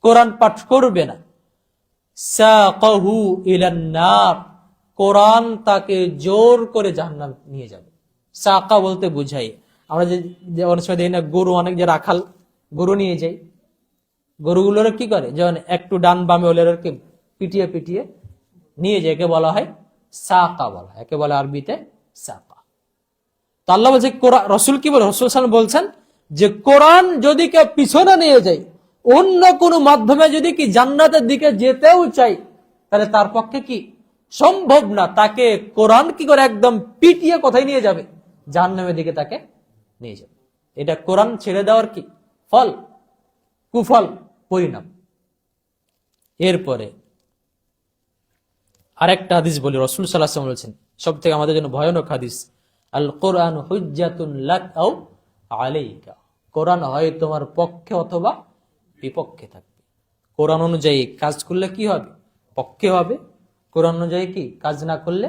কোরআন পাঠ করবে না, সাকাহু ইলান নার, কোরআন তাকে জোর করে জাহান্নাম নিয়ে যাবে। সাকা বলতে বুঝাই আমরা যে অনেক সময় দেখি না গরু, অনেক যে রাখাল গরু নিয়ে যাই, গরুগুলোর কি করে যেমন একটু ডান বামে হলে পিটিয়ে পিটিয়ে নিয়ে যায়, একে বলা হয় সাকা বলা, একে বলে আরবিতে সাকা। তো আল্লাহ বলছে রসুল কি বলে, রসুল সাল্লাম বলছেন যে কোরআন যদি কেউ পিছনে নিয়ে যায়, অন্য কোনো মাধ্যমে যদি কি জান্নাতের দিকে যেতেও চাই, তাহলে তার পক্ষে কি সম্ভব না, তাকে কোরআন কি করে একদম পিটিয়ে কোথায় নিয়ে যাবে? জাহান্নামের দিকে তাকে নিয়ে যাবে। এটা কোরআন ছেড়ে দেওয়ার কি ফল, কুফল, পরিণাম। এরপরে আরেকটা হাদিস বলি, রাসূল সাল্লাল্লাহু আলাইহি ওয়াসাল্লাম বলেছেন সব থেকে আমাদের জন্য ভয়ানক হাদিস, আল কোরআন হুজ্জাতুন লাক আও আলাইকা, কোরআন হয় তোমার পক্ষে অথবা বিপক্ষে থাকবে। কোরআন অনুযায়ী কাজ করলে কি হবে? পক্ষে হবে। কোরআন অনুযায়ী কি কাজ না করলে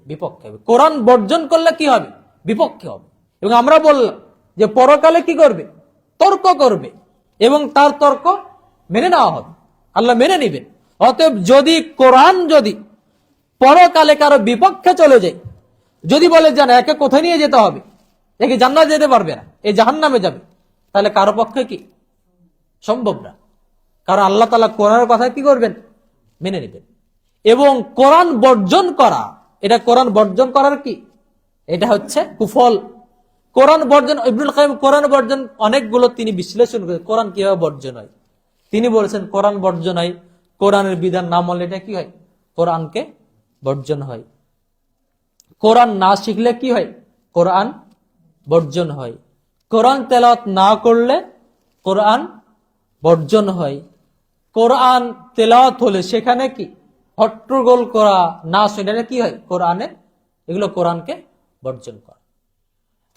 বিপক্ষে হবে। কোরআন বর্জন করলে কি হবে? বিপক্ষে হবে। এবং আমরা বললাম যে পরকালে কি করবে? তর্ক করবে এবং তার তর্ক মেনে নেওয়া হবে, আল্লাহ মেনে নিবেন। অতএব যদি কোরআন যদি পরকালে কারো বিপক্ষে চলে যায়, যদি বলে যে না একে কোথায় নিয়ে যেতে হবে, একে জান্নাত যেতে পারবে না, এ জাহান্নামে যাবে, তাহলে কারো পক্ষে কি সম্ভব না। কারণ আল্লাহ তাআলা কোরআনের কথা কি করবেন? মেনে নেবেন। এবং কোরআন বর্জন করা, এটা কোরআন বর্জন করার কি এটা হচ্ছে কুফল। কোরআন বর্জন, ইবনুল কাইয়িম কোরআন বর্জন অনেকগুলো তিনি বিশ্লেষণ করে কোরআন কিভাবে বর্জন হয়। তিনি বলেছেন কোরআন বর্জন হয়, কোরআনের বিধান না মানলে এটা কি হয়? কোরআনকে বর্জন হয়। কোরআন না শিখলে কি হয়? কোরআন বর্জন হয়। কোরআন তেলাওয়াত না করলে কোরআন বর্জন হয়। কোরআন তেলাওয়াত হলে সেখানে কি হট্টগোল করা, না শুনে কি হয়? কোরআনে এগুলো কোরআনকে বর্জন করা।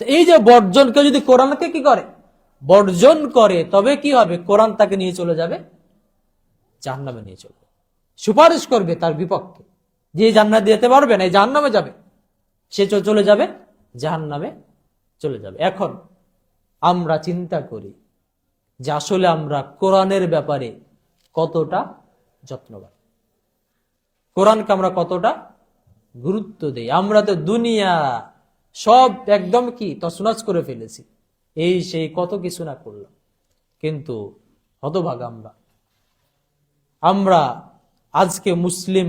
তো এই যে বর্জন, কেউ যদি কোরআনকে কি করে? বর্জন করে, তবে কি হবে? কোরআন তাকে নিয়ে চলে যাবে জাহান্নামে, নিয়ে চলবে, সুপারিশ করবে তার বিপক্ষে, যে জান্নাত দিতে পারবে না, এই জাহান্নামে যাবে, সে চলে যাবে জাহান্নামে চলে যাবে। এখন আমরা চিন্তা করি যে আসলে আমরা কোরআনের ব্যাপারে কতটা যত্নবান, কোরআনকে আমরা কতটা গুরুত্ব দেই। আমরা তো দুনিয়া সব একদম কি তছনছ করে ফেলেছি, এই সেই কত কিছু না করলাম, কিন্তু হতভাগা আমরা আজকে মুসলিম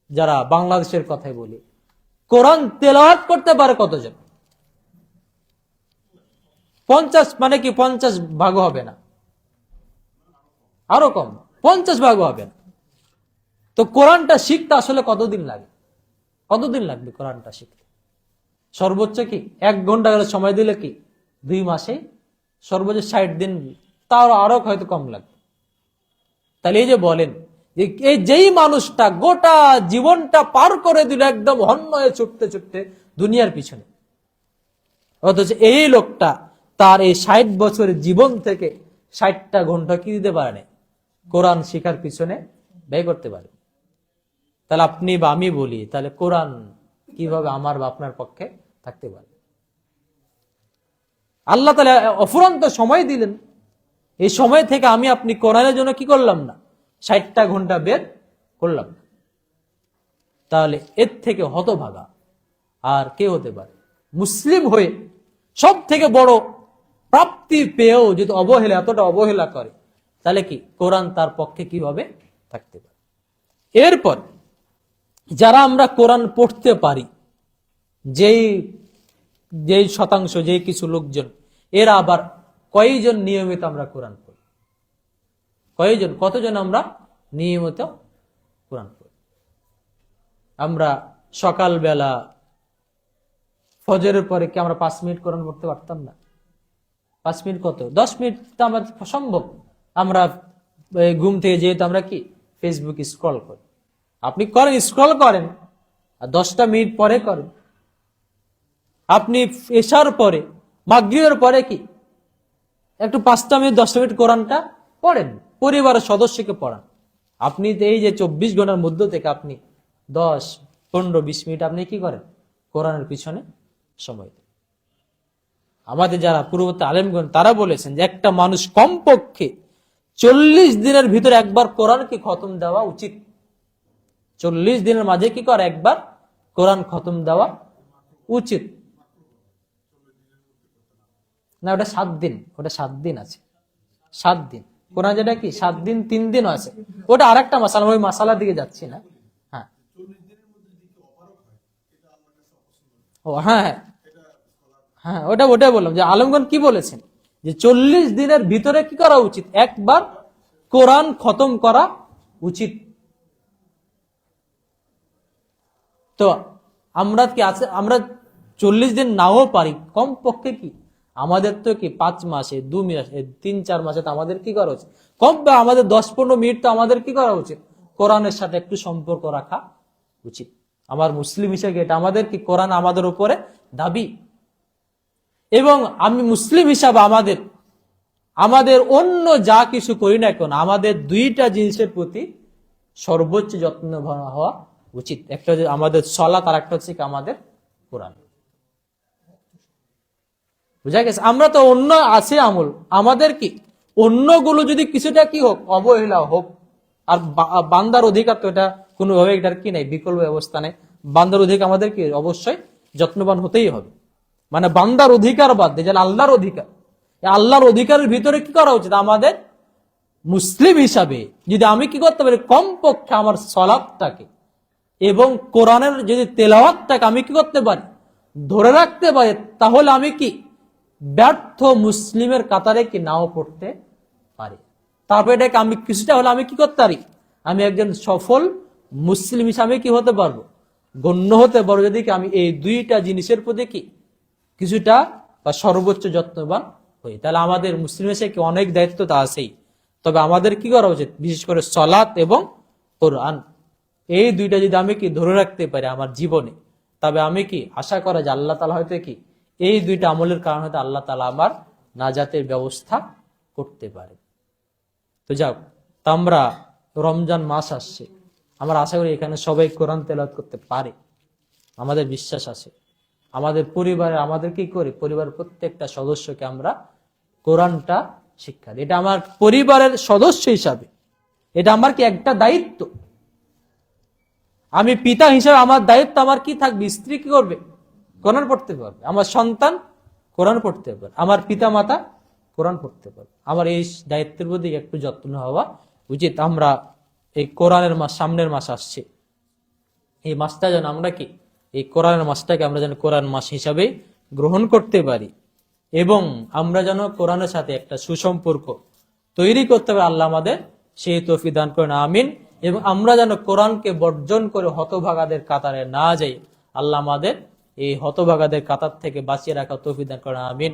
যারা বাংলাদেশের কথাই বলি, কোরআন তেলাওয়াত করতে পারে কতজন? 50, মানে কি 50 ভাগ হবে না, আরো কম, 50 ভাগ হবে না। তো কোরআনটা শিখতে আসলে কতদিন লাগে? কতদিন লাগবে কোরআনটা শিখতে? সর্বোচ্চ কি 1 ঘন্টা সময় দিলে কি 2 মাসে, সর্বোচ্চ 60 দিন, তার আরো হয়তো কম লাগবে। তাহলে এই যে বলেন যে এই যেই মানুষটা গোটা জীবনটা পার করে দিল একদম হন্য হয়ে ছুটতে ছুটতে দুনিয়ার পিছনে, অথচ এই লোকটা তার এই 60 বছরের জীবন থেকে 60টা ঘন্টা কি দিতে পারে না, কোরআন শিখার পিছনে ব্যয় করতে পারে। তাহলে আপনি বা আমি বলি, তাহলে কোরআন কিভাবে আমার বা আপনার পক্ষে থাকতে পারে? আল্লাহ তাআলা অফুরন্ত সময় দিলেন, এই সময় থেকে আমি আপনি কোরআনের জন্য কি করলাম না, 60টা ঘন্টা বের করলাম না। তাহলে এর থেকে হতভাগা আর কে হতে পারে? মুসলিম হয়ে সব থেকে বড় প্রাপ্তি পেয়েও যদি অবহেলা, এতটা অবহেলা করে, তাহলে কি কোরআন তার পক্ষে কিভাবে থাকতে পারে? এরপর যারা আমরা কোরআন পড়তে পারি, যেই শতাংশ, যেই কিছু লোকজন, এরা আবার কয়জন নিয়মিত আমরা কোরআন পড়ি? কয়জন, কতজন আমরা নিয়মিত কোরআন পড়ি? আমরা সকালবেলা ফজরের পরে কি আমরা 5 মিনিট কোরআন পড়তে পারতাম না? 5 মিনিট কত, 10 মিনিট তো আমাদের সম্ভব। আমরা ঘুম থেকে যেহেতু আমরা কি ফেসবুক স্ক্রল করি, আপনি করেন, স্ক্রল করেন, আর 10টা মিনিট পরে করেন। আপনি এশার পরে, মাগরিবের পরে কি একটু 5টা মিনিট 10টা মিনিট কোরআনটা পড়েন, পরিবারের সদস্যকে পড়ান। আপনি এই যে 24 ঘন্টার মধ্য থেকে আপনি 10, 15, 20 মিনিট আপনি কি করেন? কোরআনের পিছনে সময় দেন। আমাদের যারা পূর্ববর্তী আলেমগণ তারা বলেছেন যে একটা মানুষ কমপক্ষে 40 দিনের ভিতরে একবার কোরআনকে খতম দেওয়া উচিত। 40 দিনের মাঝে কি করে একবার কোরআন খতম দেওয়া উচিত। না, ওটা 7 দিন, ওটা 7 দিন আছে, 7 দিন কোরআন, যেটা কি 7 দিন 3 দিনও আছে, ওটা আরেকটা মাসালা, ওই মাসালার দিকে যাচ্ছি না। হ্যাঁ, ও হ্যাঁ হ্যাঁ হ্যাঁ, ওটাই বললাম যে আলমগণ কি বলেছেন যে 40 দিনের ভিতরে কি করা উচিত? একবার কোরআন খতম করা উচিত। তো আমরা কি আছে, আমরা 40 দিন নাও পারি, কমপক্ষে কি আমাদের তো কি 5 মাসে 2 মাসে 3-4 মাসে তো আমাদের কি করা উচিত? কম আমাদের 10-15 মিনিট তো আমাদের কি করা উচিত? কোরআনের সাথে একটু সম্পর্ক রাখা উচিত। আমার মুসলিম হিসেবে এটা আমাদের কি, কোরআন আমাদের উপরে দাবি। এবং আমি মুসলিম হিসাবে আমাদের অন্য যা কিছু করি না কেন, আমাদের 2টা জিনিসের প্রতি সর্বোচ্চ যত্নবান হওয়া উচিত। একটা হচ্ছে আমাদের সালাত, আর একটা হচ্ছে কি আমাদের কোরআন। বুঝা গেছে? আমরা তো অন্য আছে আমল, আমাদের কি অন্যগুলো যদি কিছুটা কি হোক, অবহেলা হোক, আর বান্দার অধিকার তো এটা কোনোভাবে এটার কি নাই, বিকল্প ব্যবস্থা নেই। বান্দার অধিকার আমাদের কি অবশ্যই যত্নবান হতেই হবে। মানে বান্দার অধিকার বাদ দিয়ে যেন আল্লাহর অধিকার, আল্লাহর অধিকারের ভিতরে কি করা উচিত? আমাদের মুসলিম হিসাবে যদি আমি কি করতে পারি, কমপক্ষে আমার সালাতটাকে এবং কোরআনের যদি তেলাওয়াতটাকে আমি কি করতে পারি, ধরে রাখতে পারি, তাহলে আমি কি ব্যর্থ মুসলিমের কাতারে কি নাও পড়তে পারি। তারপর এটাকে আমি কিছুটা হলে আমি কি করতে পারি, আমি একজন সফল মুসলিম হিসাবে কি হতে পারবো, গণ্য হতে পারবো, যদি কি আমি এই 2টা জিনিসের প্রতি কি কিছুটা বা সর্বোচ্চ যত্নবান হই। তাহলে আমাদের মুসলিম হিসেবে কি অনেক দায়িত্ব তা আছেই। তবে আমাদের কি করা উচিত, বিশেষ করে সালাত এবং কোরআন, এই 2টা যদি আমি কি ধরে রাখতে পারি আমার জীবনে, তবে আমি কি আশা করা যে আল্লাহ তাআলা হয়তো কি এই 2টা আমলের কারণে হয়তো আল্লাহ তাআলা আমার নাজাতের ব্যবস্থা করতে পারে। তো যাও, তা আমরা রমজান মাস আসছে, আমরা আশা করি এখানে সবাই কোরআন তেলাওয়াত করতে পারে, আমাদের বিশ্বাস আছে। আমাদের পরিবারে আমাদের কি করি, পরিবারের প্রত্যেকটা সদস্যকে আমরা কোরআনটা শিক্ষা দিই। এটা আমার পরিবারের সদস্য হিসাবে এটা আমার কি একটা দায়িত্ব। আমি পিতা হিসাবে আমার দায়িত্ব, আমার কি থাকবে, স্ত্রী কি করবে, কোরআন পড়তে পারবে, আমার সন্তান কোরআন পড়তে পারবে, আমার পিতা মাতা কোরআন পড়তে পারবে। আমার এই দায়িত্বের প্রতি একটু যত্ন হওয়া উচিত। আমরা এই কোরআনের মাস, সামনের মাস আসছে, এই মাসটা যেন আমরা কি এই কোরআনের মাসটাকে আমরা যেন কোরআন মাস হিসাবে গ্রহণ করতে পারি, এবং আমরা যেন কোরআনের সাথে একটা সুসম্পর্ক তৈরি করতে পারি। আল্লাহ আমাদের সেই তৌফিক দান করেন, আমিন। এবং আমরা যেন কোরআনকে বর্জন করে হতভাগাদের কাতারে না যাই। আল্লাহ আমাদের এই হতভাগাদের কাতার থেকে বাঁচিয়ে রাখা তৌফিক দান করেন, আমিন।